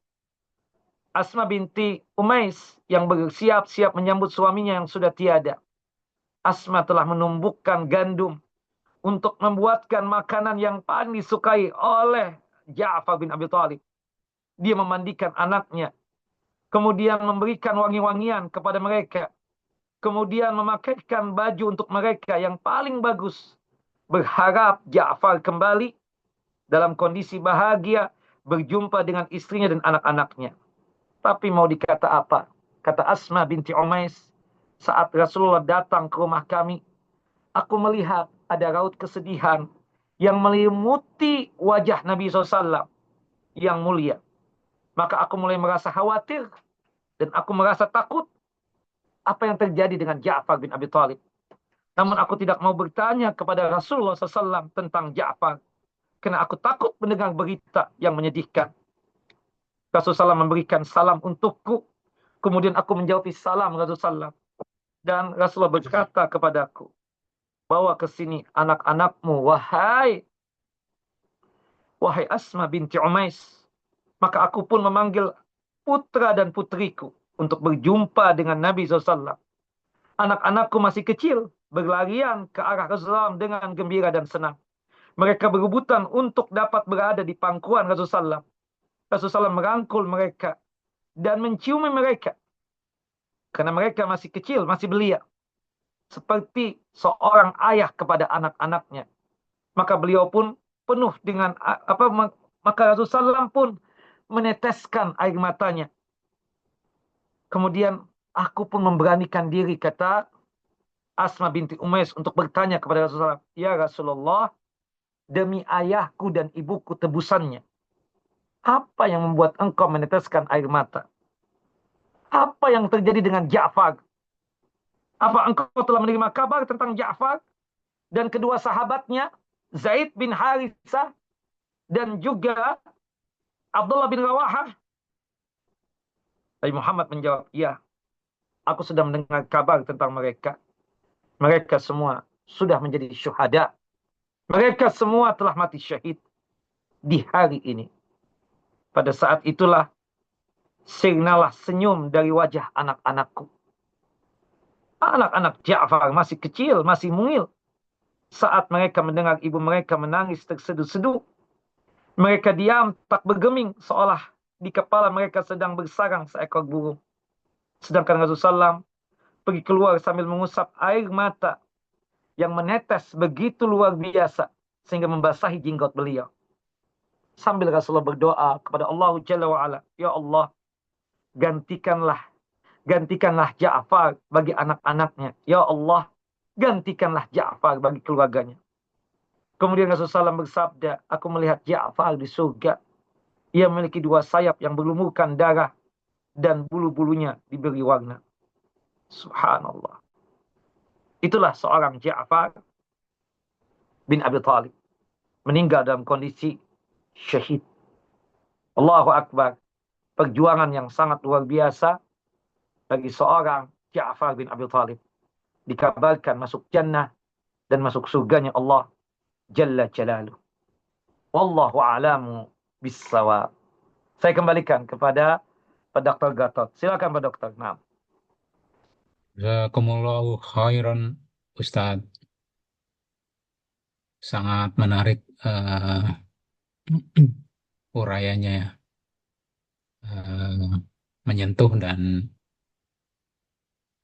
Asma binti Umais yang bersiap-siap menyambut suaminya yang sudah tiada. Asma telah menumbuhkan gandum untuk membuatkan makanan yang paling disukai oleh Ja'far bin Abi Thalib. Dia memandikan anaknya, kemudian memberikan wangi-wangian kepada mereka, kemudian memakaikan baju untuk mereka yang paling bagus. Berharap Ja'far kembali dalam kondisi bahagia, berjumpa dengan istrinya dan anak-anaknya. Tapi mau dikata apa? Kata Asma binti Umais, saat Rasulullah datang ke rumah kami, aku melihat ada raut kesedihan yang melimuti wajah Nabi SAW yang mulia. Maka aku mulai merasa khawatir dan aku merasa takut apa yang terjadi dengan Ja'far bin Abi Thalib. Namun aku tidak mau bertanya kepada Rasulullah SAW tentang Ja'far, karena aku takut mendengar berita yang menyedihkan. Rasulullah SAW memberikan salam untukku. Kemudian aku menjawab salam Rasulullah SAW. Dan Rasulullah berkata kepadaku, bawa ke sini anak-anakmu, wahai Asma binti Umais. Maka aku pun memanggil putra dan putriku untuk berjumpa dengan Nabi SAW. Anak-anakku masih kecil, berlarian ke arah Rasulullah SAW dengan gembira dan senang. Mereka berebutan untuk dapat berada di pangkuan Rasulullah SAW. Rasulullah SAW merangkul mereka dan menciumi mereka. Karena mereka masih kecil, masih belia. Seperti seorang ayah kepada anak-anaknya. Maka beliau pun penuh dengan maka Rasulullah SAW pun meneteskan air matanya. Kemudian aku pun memberanikan diri, kata Asma binti Umais, untuk bertanya kepada Rasulullah, ya Rasulullah, demi ayahku dan ibuku tebusannya, apa yang membuat engkau meneteskan air mata? Apa yang terjadi dengan Ja'far? Apa engkau telah menerima kabar tentang Ja'far dan kedua sahabatnya, Zaid bin Harithah dan juga Abdullah bin Rawaha? Nabi Muhammad menjawab, ya, aku sudah mendengar kabar tentang mereka. Mereka semua sudah menjadi syuhada. Mereka semua telah mati syahid di hari ini. Pada saat itulah sirnalah senyum dari wajah anak-anakku. Anak-anak Ja'far masih kecil, masih mungil. Saat mereka mendengar ibu mereka menangis terseduh-seduh, mereka diam tak bergeming, seolah di kepala mereka sedang bersarang seekor burung. Sedangkan Rasulullah SAW pergi keluar sambil mengusap air mata yang menetes begitu luar biasa sehingga membasahi jenggot beliau. Sambil Rasulullah berdoa kepada Allah Jalla wa'ala, ya Allah, gantikanlah Ja'far bagi anak-anaknya. Ya Allah, gantikanlah Ja'far bagi keluarganya. Kemudian Rasulullah SAW bersabda, aku melihat Ja'far di surga. Ia memiliki dua sayap yang berlumurkan darah dan bulu-bulunya diberi warna. Subhanallah. Itulah seorang Ja'far bin Abi Thalib. Meninggal dalam kondisi syahid. Allahu Akbar. Perjuangan yang sangat luar biasa bagi seorang Ja'far bin Abi Thalib. Dikabarkan masuk jannah dan masuk surganya Allah Jalla Jalaluh. Wallahu a'lamu bissawab. Saya kembalikan kepada Pak Dr. Gatot. Silakan Pak Dokter. Nah. Jazakumullahu khairan, Ustadz. Sangat menarik urayanya menyentuh dan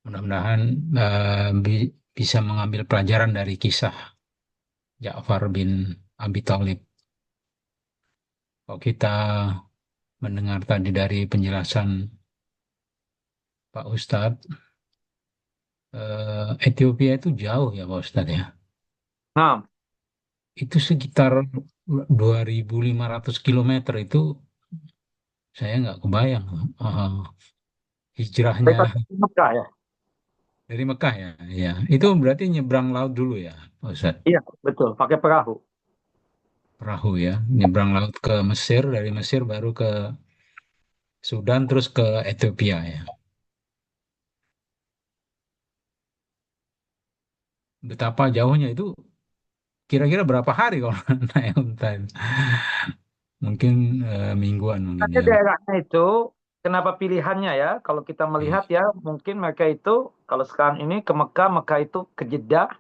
mudah-mudahan bisa mengambil pelajaran dari kisah Ja'far bin Abi Thalib. Kalau kita mendengar tadi dari penjelasan Pak Ustadz, Ethiopia itu jauh ya Pak Ustadz ya. Nah, Itu sekitar 2.500 kilometer itu saya nggak kebayang hijrahnya mereka di Mekah ya. dari Mekah ya. Ya, itu berarti nyebrang laut dulu ya Pak Ustadz. Iya, betul. Pakai perahu. Perahu ya, nyebrang laut ke Mesir, dari Mesir baru ke Sudan terus ke Ethiopia ya. Betapa jauhnya itu kira-kira berapa hari kalau naik unta itu? Mungkin mingguan mungkin Ada ya. daerahnya itu, kenapa pilihannya ya? Kalau kita melihat ya, mungkin mereka itu, kalau sekarang ini ke Mekah, Mekah itu ke Jeddah,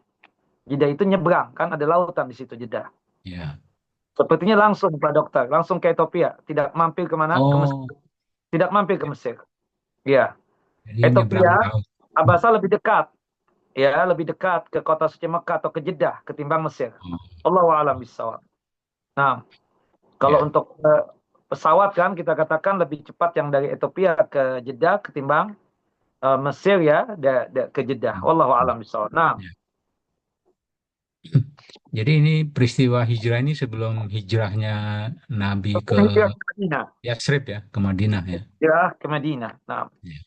Jeddah itu nyebrang, kan ada lautan di situ Jeddah. Ya. Sepertinya langsung Pak Dokter, langsung ke Ethiopia, tidak mampir kemana? Ke Mesir. Oh, Tidak mampir ke Mesir. Ya, jadi nyebrang Ethiopia, laut. Abasa lebih dekat, ya lebih dekat ke kota suci Mekah atau ke Jeddah ketimbang Mesir. Oh, Allahu a'lam bishawab. Nah, kalau ya. untuk pesawat kan kita katakan lebih cepat yang dari Ethiopia ke Jeddah ketimbang Mesir ya ke Jeddah. Wallahu a'lam bishawab. Nah, Ya. Jadi ini peristiwa hijrah ini sebelum hijrahnya Nabi ke hijrah ke Madinah. Yatsrib ya, ke Madinah ya. Hijrah ke Madinah. Nah, Ya.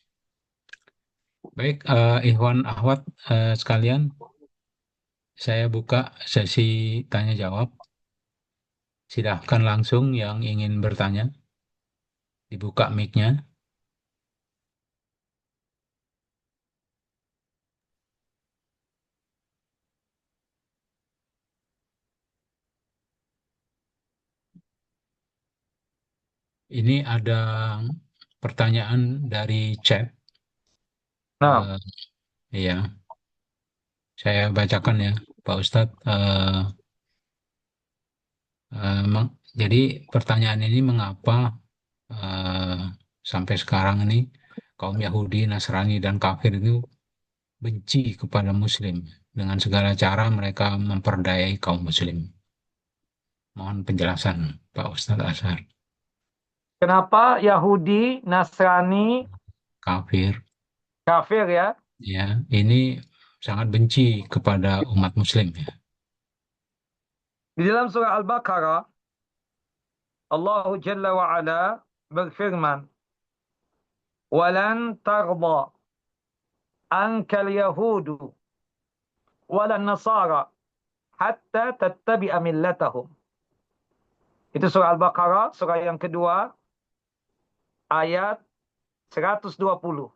Baik, Ikhwan Ahwat sekalian, saya buka sesi tanya jawab. Silahkan langsung yang ingin bertanya, dibuka mic-nya. Ini ada pertanyaan dari chat. nah, Eh, ya, saya bacakan ya, Pak Ustadz. Jadi pertanyaan ini mengapa eh, sampai sekarang ini kaum Yahudi, Nasrani, dan kafir itu benci kepada Muslim. Dengan segala cara mereka memperdayai kaum Muslim. Mohon penjelasan, Pak Ustadz Ashar. kenapa Yahudi, Nasrani, Kafir, kafir ya? ya, ini sangat benci kepada umat Muslim ya. Di dalam surah Al-Baqarah, Allah Jalla wa Ala berfirman, "Walan tarda ankal yahudu walan nasara hatta tattabi'a millatahum." Itu surah Al-Baqarah, surah yang kedua, ayat 120.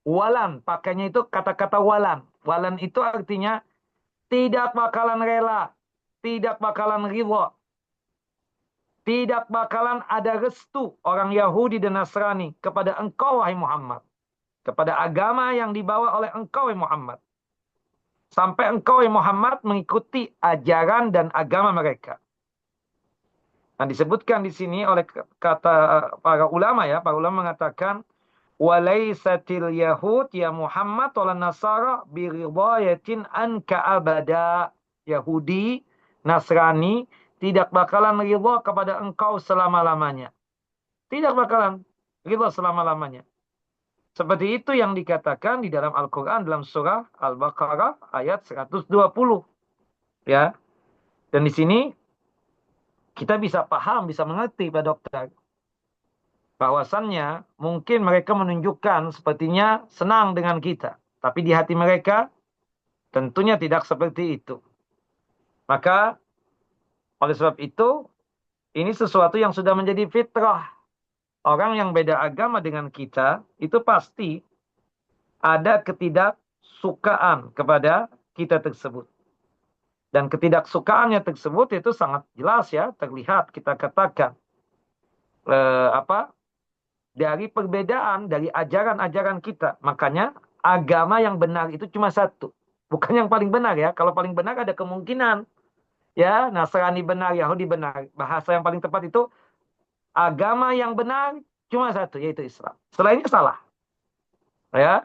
Walan, pakainya itu kata-kata walan. Walan itu artinya tidak bakalan rela, tidak bakalan ridha, tidak bakalan ada restu orang Yahudi dan Nasrani kepada engkau, wahai Muhammad. Kepada agama yang dibawa oleh engkau, wahai Muhammad. Sampai engkau, wahai Muhammad, mengikuti ajaran dan agama mereka. Nah, disebutkan di sini oleh kata para ulama ya, para ulama mengatakan walaisatil yahud ya Muhammad wala nasara biridayatin anka abada. Yahudi, Nasrani tidak bakalan ridha kepada engkau selama-lamanya. Tidak bakalan ridha selama-lamanya. Seperti itu yang dikatakan di dalam Al-Quran dalam surah Al-Baqarah ayat 120. Ya. Dan di sini kita bisa paham, bisa mengerti Pak Dokter. Bahwasannya mungkin mereka menunjukkan sepertinya senang dengan kita. Tapi di hati mereka tentunya tidak seperti itu. Maka oleh sebab itu ini sesuatu yang sudah menjadi fitrah. Orang yang beda agama dengan kita itu pasti ada ketidaksukaan kepada kita tersebut. Dan ketidaksukaannya tersebut itu sangat jelas ya, terlihat kita katakan apa dari perbedaan dari ajaran-ajaran kita. Makanya agama yang benar itu cuma satu, bukan yang paling benar ya. Kalau paling benar ada kemungkinan ya Nasrani benar, Yahudi benar. Bahasa yang paling tepat itu agama yang benar cuma satu, yaitu Islam. Selainnya salah. Ya,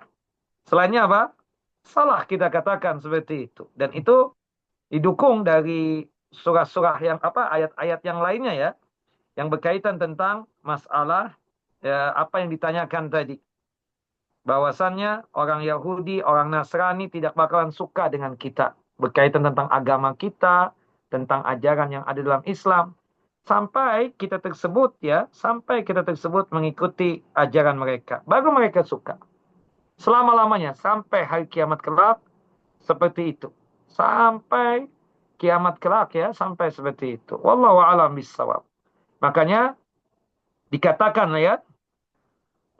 selainnya apa? Salah kita katakan seperti itu. Dan itu didukung dari surah-surah yang apa, ayat-ayat yang lainnya ya, yang berkaitan tentang masalah ya, apa yang ditanyakan tadi. Bahwasannya orang Yahudi, orang Nasrani tidak bakalan suka dengan kita. Berkaitan tentang agama kita, tentang ajaran yang ada dalam Islam. Sampai kita tersebut mengikuti ajaran mereka. Baru mereka suka. Selama-lamanya, sampai hari kiamat kelak, seperti itu. Sampai kiamat kelak ya, sampai seperti itu. Wallahu a'lam bishawab. Makanya dikatakan ya,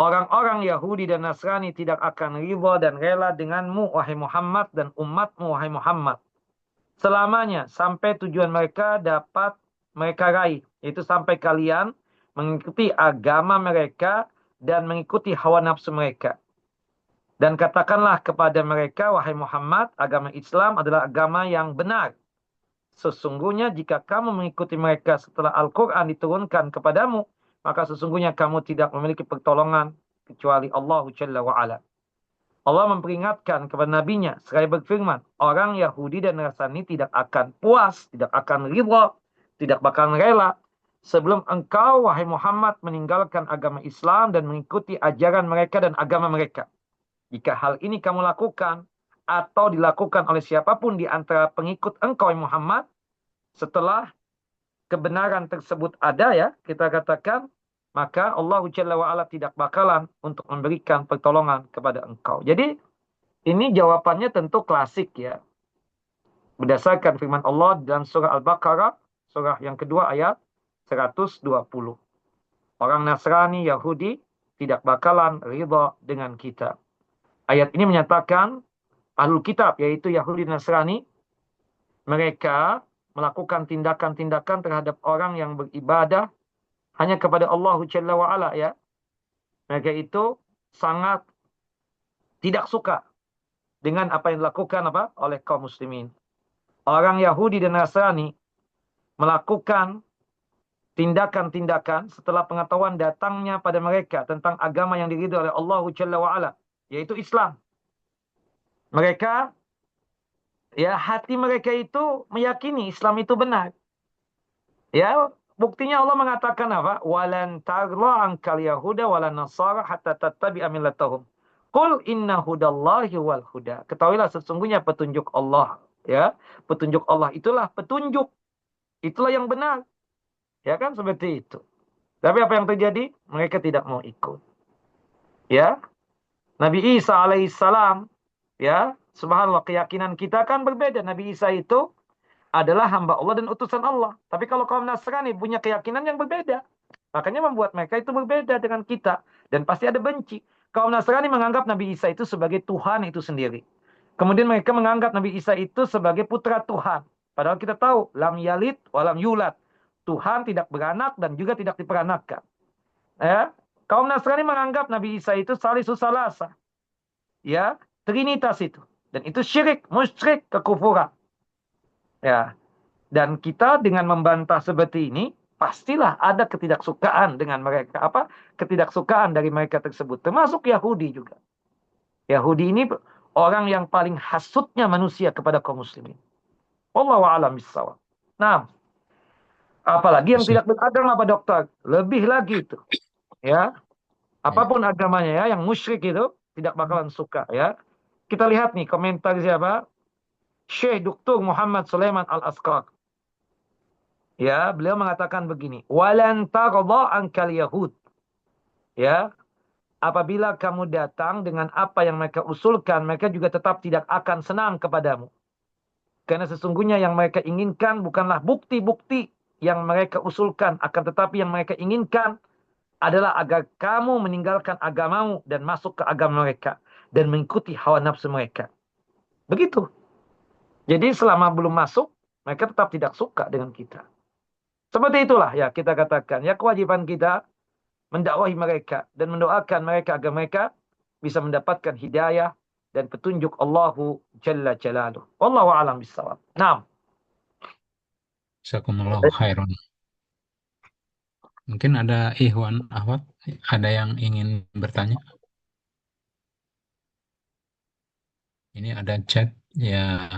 orang-orang Yahudi dan Nasrani tidak akan ridha dan rela denganmu, wahai Muhammad, dan umatmu, wahai Muhammad. Selamanya, sampai tujuan mereka dapat mereka raih. Yaitu sampai kalian mengikuti agama mereka dan mengikuti hawa nafsu mereka. Dan katakanlah kepada mereka, wahai Muhammad, agama Islam adalah agama yang benar. Sesungguhnya jika kamu mengikuti mereka setelah Al-Quran diturunkan kepadamu, maka sesungguhnya kamu tidak memiliki pertolongan kecuali Allah Jalla wa'ala. Allah memperingatkan kepada nabinya seraya berfirman, orang Yahudi dan Nasrani tidak akan puas, tidak akan ridha, tidak bakal rela sebelum engkau, wahai Muhammad, meninggalkan agama Islam dan mengikuti ajaran mereka dan agama mereka. Jika hal ini kamu lakukan atau dilakukan oleh siapapun di antara pengikut engkau, Muhammad, setelah kebenaran tersebut ada ya, kita katakan, maka Allah Jalla wa'ala tidak bakalan untuk memberikan pertolongan kepada engkau. Jadi, ini jawabannya tentu klasik ya. Berdasarkan firman Allah dalam surah Al-Baqarah, surah yang kedua ayat 120. Orang Nasrani, Yahudi, tidak bakalan ridha dengan kita. Ayat ini menyatakan, Ahlul Kitab, yaitu Yahudi dan Nasrani, mereka melakukan tindakan-tindakan terhadap orang yang beribadah hanya kepada Allah Jalla wa'ala ya. Mereka itu sangat tidak suka dengan apa yang dilakukan oleh kaum muslimin. Orang Yahudi dan Nasrani melakukan tindakan-tindakan setelah pengetahuan datangnya pada mereka tentang agama yang diridhoi oleh Allah Jalla wa'ala, yaitu Islam. Mereka ya, hati mereka itu meyakini Islam itu benar. Ya, buktinya Allah mengatakan apa? Walan tarla ankal yahuda walan nasara hatta tattabi'a millatahum. Qul inna hudallahi wal huda. Ketahuilah sesungguhnya petunjuk Allah, ya. Petunjuk Allah itulah petunjuk. Itulah yang benar. Ya kan seperti itu. Tapi apa yang terjadi? Mereka tidak mau ikut. Ya. Nabi Isa alaihissalam, ya, subhanallah, keyakinan kita kan berbeda. Nabi Isa itu adalah hamba Allah dan utusan Allah. Tapi kalau kaum Nasrani punya keyakinan yang berbeda. Makanya membuat mereka itu berbeda dengan kita. Dan pasti ada benci. Kaum Nasrani menganggap Nabi Isa itu sebagai Tuhan itu sendiri. Kemudian mereka menganggap Nabi Isa itu sebagai putra Tuhan. Padahal kita tahu, lam yalid walam yulad. Tuhan tidak beranak dan juga tidak diperanakkan. Ya. Kaum Nasrani menganggap Nabi Isa itu salisus salasa. Ya, trinitas itu. Dan itu syirik, musyrik, kekufuran. Ya. Dan kita dengan membantah seperti ini, pastilah ada ketidaksukaan dengan mereka. Ketidaksukaan dari mereka tersebut. Termasuk Yahudi juga. Yahudi ini orang yang paling hasutnya manusia kepada kaum muslimin. Wallahu a'lam bishawab. Nah, apalagi yang tidak beragama, Pak Dokter. Lebih lagi itu. Ya. Apapun agamanya ya, yang musyrik itu tidak bakalan suka ya. Kita lihat nih komentar siapa? Syekh Dr. Muhammad Sulaiman Al-Asqar. Ya, beliau mengatakan begini, walan tarda ankal yahud. Ya, apabila kamu datang dengan apa yang mereka usulkan, mereka juga tetap tidak akan senang kepadamu. Karena sesungguhnya yang mereka inginkan bukanlah bukti-bukti yang mereka usulkan, akan tetapi yang mereka inginkan adalah agar kamu meninggalkan agamamu dan masuk ke agama mereka dan mengikuti hawa nafsu mereka. Begitu. Jadi selama belum masuk, mereka tetap tidak suka dengan kita. Seperti itulah ya kita katakan. Ya, kewajiban kita mendakwahi mereka dan mendoakan mereka agar mereka bisa mendapatkan hidayah dan petunjuk Allahu Jalla Jalaluh. Wallahu a'lam bishawab. Nah, Jazakumullahu khairan. Mungkin ada Ikhwan Ahwat, ada yang ingin bertanya. Ini ada chat ya,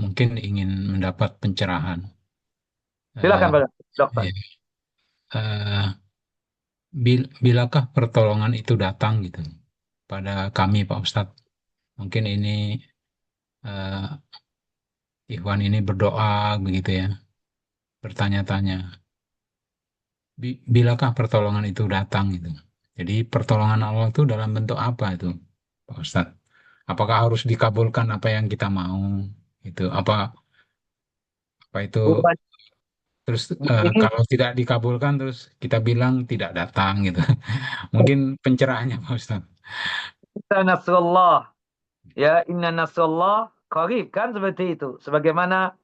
mungkin ingin mendapat pencerahan. Silakan Eh, Pak Dokter. ya, eh, bilakah pertolongan itu datang gitu pada kami Pak Ustadz? Mungkin ini eh, Ikhwan ini berdoa begitu ya, bertanya-tanya. Bilakah pertolongan itu datang gitu? Jadi pertolongan Allah itu dalam bentuk apa itu, Pak Ustadz? Apakah harus dikabulkan apa yang kita mau? Itu apa itu Bukan terus ini kalau tidak dikabulkan terus kita bilang tidak datang gitu. Mungkin pencerahannya Pak Ustadz. kita Nasrullah. Ya, inna Nasrullah qarib kan seperti itu. Sebagaimana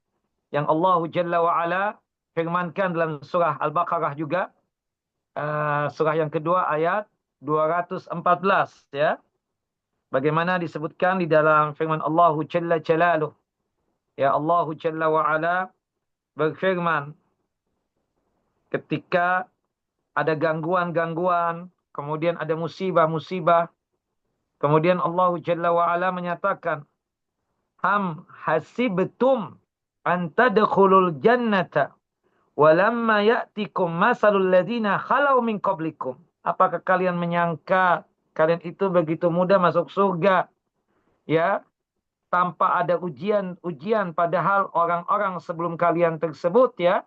yang Allah Jalla wa Ala firmankan dalam surah Al-Baqarah juga, surah yang kedua ayat 214 ya. Bagaimana disebutkan di dalam firman Allah Jalla Jalaluh. Ya, Allah Jalla wa Ala berfirman ketika ada gangguan-gangguan, kemudian ada musibah-musibah, kemudian Allah Jalla wa Ala menyatakan, "Ham hasibtum an tadkhulul jannata walamma ya'tikum masalul ladzina khalau min qablikum." Apakah kalian menyangka kalian itu begitu mudah masuk surga, ya, tanpa ada ujian-ujian, padahal orang-orang sebelum kalian tersebut ya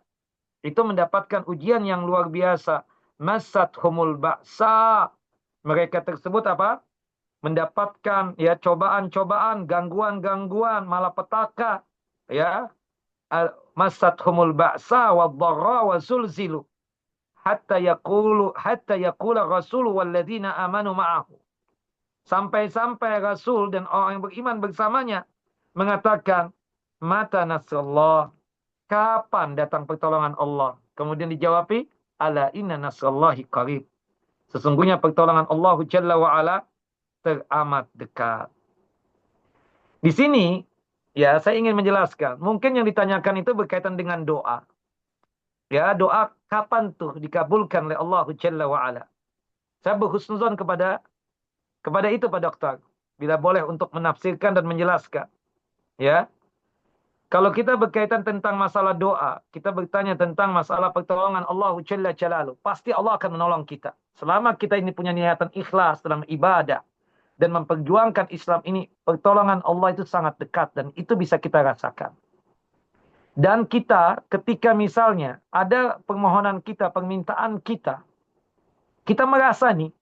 itu mendapatkan ujian yang luar biasa. Masat humul ba'sa. Mereka tersebut apa? Mendapatkan ya cobaan-cobaan, gangguan-gangguan, malapetaka, ya. Masat humul ba'sa wa dharra wa zulzilu hatta yaqula rasul walladzina amanu ma'ahu. Sampai-sampai Rasul dan orang yang beriman bersamanya mengatakan, mata nasrullah, kapan datang pertolongan Allah? Kemudian dijawabi, ala inna nasrallahi qarib. Sesungguhnya pertolongan Allah Jalla wa Ala teramat dekat. Di sini, ya saya ingin menjelaskan. Mungkin yang ditanyakan itu berkaitan dengan doa. Ya, doa kapan tuh dikabulkan oleh Allah Jalla wa Ala. Saya berhusnuzon kepada itu Pak Dokter. Bila boleh untuk menafsirkan dan menjelaskan. Ya, kalau kita berkaitan tentang masalah doa, kita bertanya tentang masalah pertolongan Allah Jalla Jalaluh. Pasti Allah akan menolong kita. Selama kita ini punya niatan ikhlas dalam ibadah dan memperjuangkan Islam ini, pertolongan Allah itu sangat dekat dan itu bisa kita rasakan. Dan kita ketika misalnya ada permohonan kita, permintaan kita, kita merasa nih,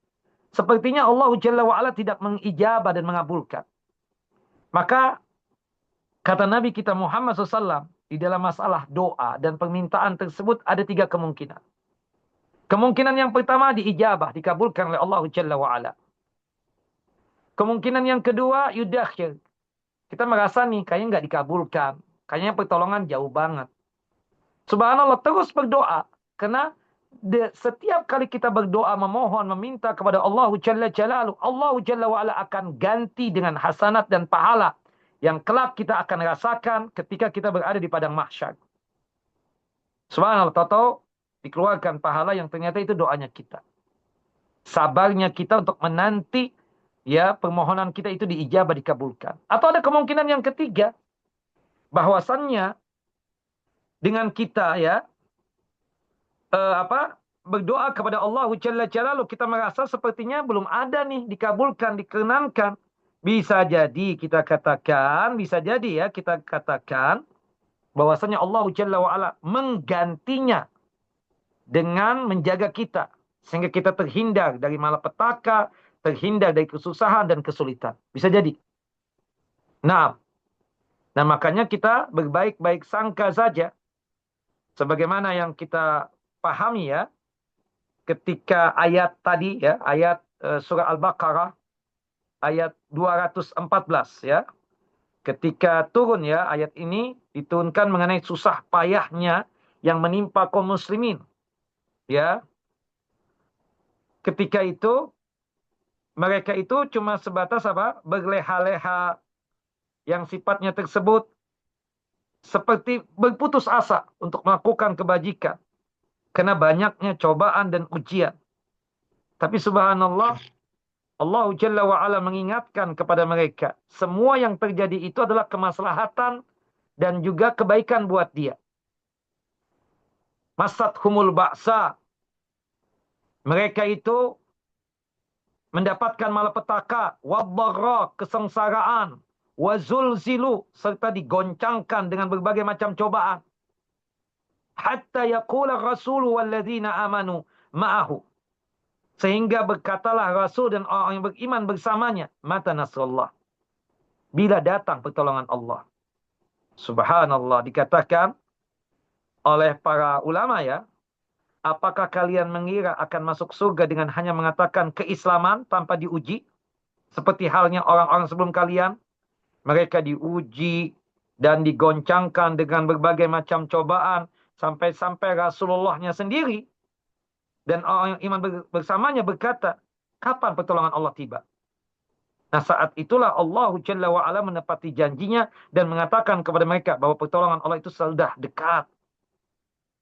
sepertinya Allah Jalla wa'ala tidak mengijabah dan mengabulkan. Maka kata Nabi kita Muhammad SAW, di dalam masalah doa dan permintaan tersebut ada 3 kemungkinan. Kemungkinan yang pertama diijabah, dikabulkan oleh Allah Jalla wa'ala. Kemungkinan yang kedua, yudakhir. Kita merasa nih, kayaknya nggak dikabulkan. Kayaknya pertolongan jauh banget. Subhanallah, terus berdoa. Karena setiap kali kita berdoa, memohon, meminta kepada Allah Jalla Jalaluh, Allah Jalla wa'ala akan ganti dengan hasanat dan pahala yang kelak kita akan rasakan ketika kita berada di padang mahsyar. Subhanallah, tahu dikeluarkan pahala yang ternyata itu doanya kita. Sabarnya kita untuk menanti ya permohonan kita itu diijabah, dikabulkan. Atau ada kemungkinan yang ketiga, bahwasannya dengan kita ya berdoa kepada Allah Jalla Jalaluh, kita merasa sepertinya belum ada nih dikabulkan, dikenankan. Bisa jadi kita katakan, bisa jadi ya kita katakan bahwasanya Allah Jalla wa'ala menggantinya dengan menjaga kita. Sehingga kita terhindar dari malapetaka, terhindar dari kesusahan dan kesulitan. Bisa jadi. Nah, makanya kita berbaik-baik sangka saja. Sebagaimana yang kita pahami ya, ketika ayat tadi ya, ayat surah Al-Baqarah, ayat 214 ya. Ketika turun ya, ayat ini diturunkan mengenai susah payahnya yang menimpa kaum muslimin. Ya, ketika itu mereka itu cuma sebatas apa? Berleha-leha yang sifatnya tersebut seperti berputus asa untuk melakukan kebajikan. karena banyaknya cobaan dan ujian. Tapi subhanallah, Allah Jalla wa'ala mengingatkan kepada mereka, semua yang terjadi itu adalah kemaslahatan dan juga kebaikan buat dia. Masathumul ba'sa. Mereka itu mendapatkan malapetaka, wadharra, kesengsaraan, wazulzilu, serta digoncangkan dengan berbagai macam cobaan. Hatta yaqula rasulu walladzina amanu ma'ahu. Sehingga berkatalah Rasul dan orang yang beriman bersamanya, mata nasrullah. Bila datang pertolongan Allah. Subhanallah, dikatakan oleh para ulama ya, apakah kalian mengira akan masuk surga dengan hanya mengatakan keislaman tanpa diuji? Seperti halnya orang-orang sebelum kalian, mereka diuji dan digoncangkan dengan berbagai macam cobaan, sampai-sampai Rasulullahnya sendiri dan orang yang iman bersamanya berkata, kapan pertolongan Allah tiba? Nah, saat itulah Allah Jalla wa'ala menepati janjinya dan mengatakan kepada mereka bahwa pertolongan Allah itu sudah dekat.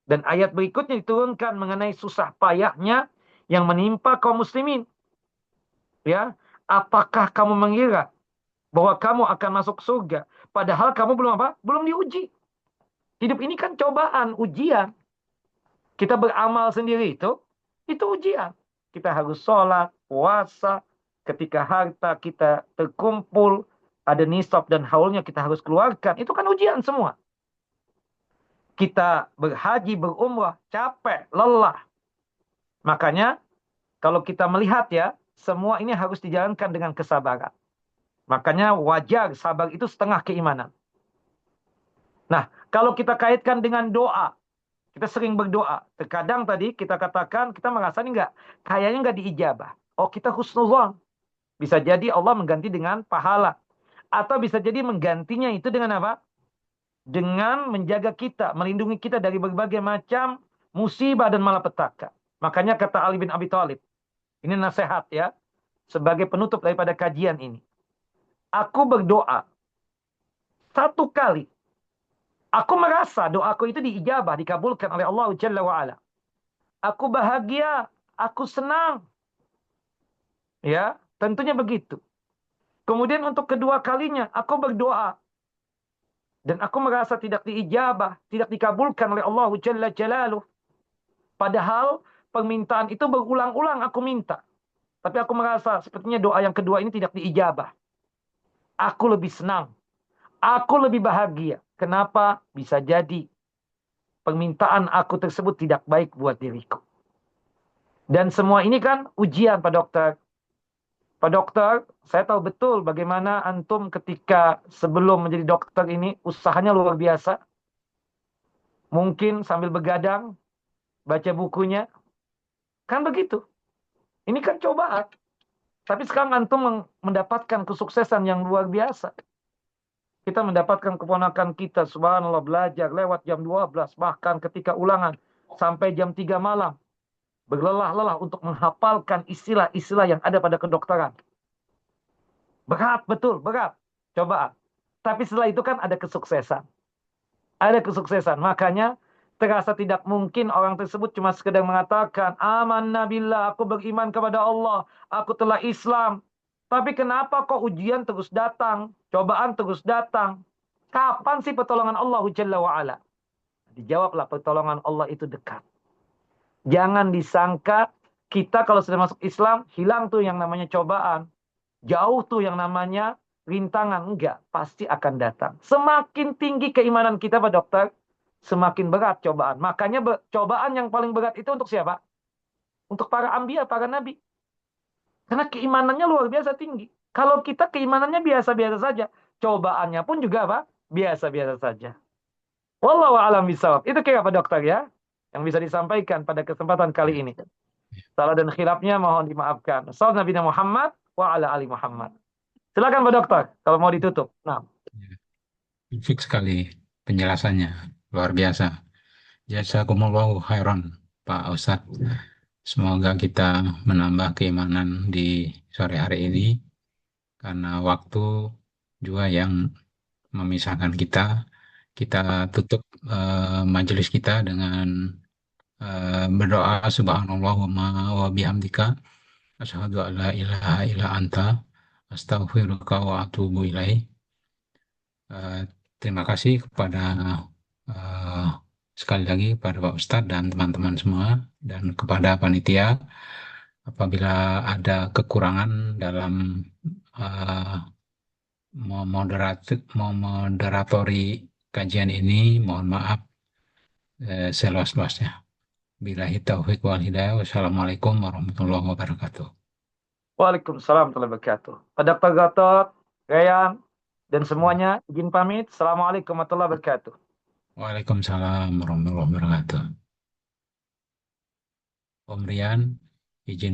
Dan ayat berikutnya diturunkan mengenai susah payahnya yang menimpa kaum muslimin. Ya, apakah kamu mengira bahwa kamu akan masuk surga padahal kamu belum apa? Belum diuji. Hidup ini kan cobaan, ujian. Kita beramal sendiri itu ujian. Kita harus sholat, puasa, ketika harta kita terkumpul, ada nisab dan haulnya kita harus keluarkan. Itu kan ujian semua. Kita berhaji, berumrah, capek, lelah. Makanya kalau kita melihat ya, semua ini harus dijalankan dengan kesabaran. Makanya wajar sabar itu setengah keimanan. Nah, kalau kita kaitkan dengan doa, kita sering berdoa. Terkadang tadi kita katakan, kita merasa ini kayaknya nggak diijabah. Oh, kita husnuzon. Bisa jadi Allah mengganti dengan pahala. Atau bisa jadi menggantinya itu dengan apa? Dengan menjaga kita, melindungi kita dari berbagai macam musibah dan malapetaka. Makanya kata Ali bin Abi Thalib, ini nasihat ya, sebagai penutup daripada kajian ini. Aku berdoa satu kali. Aku merasa doaku itu diijabah, dikabulkan oleh Allah Jalla wa'ala. Aku bahagia, aku senang. Ya, tentunya begitu. Kemudian untuk kedua kalinya, aku berdoa. Dan aku merasa tidak diijabah, tidak dikabulkan oleh Allah Jalla Jalaluh. Padahal permintaan itu berulang-ulang aku minta. Tapi aku merasa sepertinya doa yang kedua ini tidak diijabah. Aku lebih senang. Aku lebih bahagia. Kenapa? Bisa jadi permintaan aku tersebut tidak baik buat diriku. Dan semua ini kan ujian Pak Dokter. Pak Dokter, saya tahu betul bagaimana antum ketika sebelum menjadi dokter ini usahanya luar biasa. Mungkin sambil begadang, baca bukunya. Kan begitu. Ini kan cobaan. Tapi sekarang antum mendapatkan kesuksesan yang luar biasa. Kita mendapatkan keponakan kita, subhanallah, belajar lewat jam 12, bahkan ketika ulangan sampai jam 3 malam. Berlelah-lelah untuk menghafalkan istilah-istilah yang ada pada kedokteran. Berat, betul, berat. Cobaan. Tapi setelah itu kan ada kesuksesan. Ada kesuksesan. Makanya terasa tidak mungkin orang tersebut cuma sekedar mengatakan, amanna billah, aku beriman kepada Allah, aku telah Islam. Tapi kenapa kok ujian terus datang, cobaan terus datang? Kapan sih pertolongan Allah Jalla wa'ala? Dijawablah, pertolongan Allah itu dekat. Jangan disangka kita kalau sudah masuk Islam, hilang tuh yang namanya cobaan. Jauh tuh yang namanya rintangan. Enggak, pasti akan datang. Semakin tinggi keimanan kita Pak Dokter, semakin berat cobaan. Makanya cobaan yang paling berat itu untuk siapa? Untuk para anbiya, para nabi. Karena keimanannya luar biasa tinggi. Kalau kita keimanannya biasa-biasa saja, cobaannya pun juga apa? Biasa-biasa saja. Wallahu a'lam bishawab. Itu kira Pak Dokter ya, yang bisa disampaikan pada kesempatan kali Ya, ini. Salah dan khilafnya mohon dimaafkan. Sallallahu Nabi Muhammad wa ala ali Muhammad. Silakan Pak Dokter, kalau mau ditutup. Nah, ya. Fix sekali penjelasannya, luar biasa. Jazakumullahu khairan, Pak Ustadz. Semoga kita menambah keimanan di sore hari ini, karena waktu juga yang memisahkan kita. Kita tutup majelis kita dengan berdoa subhanallah wa bihamdika asyhadu an la ilaha illa anta astaghfiruka wa atubu ilaih. Eh, Terima kasih kepada eh, sekali lagi kepada Pak Ustadz dan teman-teman semua dan kepada panitia. Apabila ada kekurangan dalam eh, memoderatori kajian ini, mohon maaf seluas-luasnya. Billahi taufiq wal hidayah. Wassalamualaikum warahmatullahi wabarakatuh. Waalaikumsalam warahmatullahi wabarakatuh. Pak Dr. Gatot, Gayan, dan Ya. semuanya izin pamit. Assalamualaikum warahmatullahi wabarakatuh. Waalaikumsalam warahmatullahi wabarakatuh. Om Rian, izin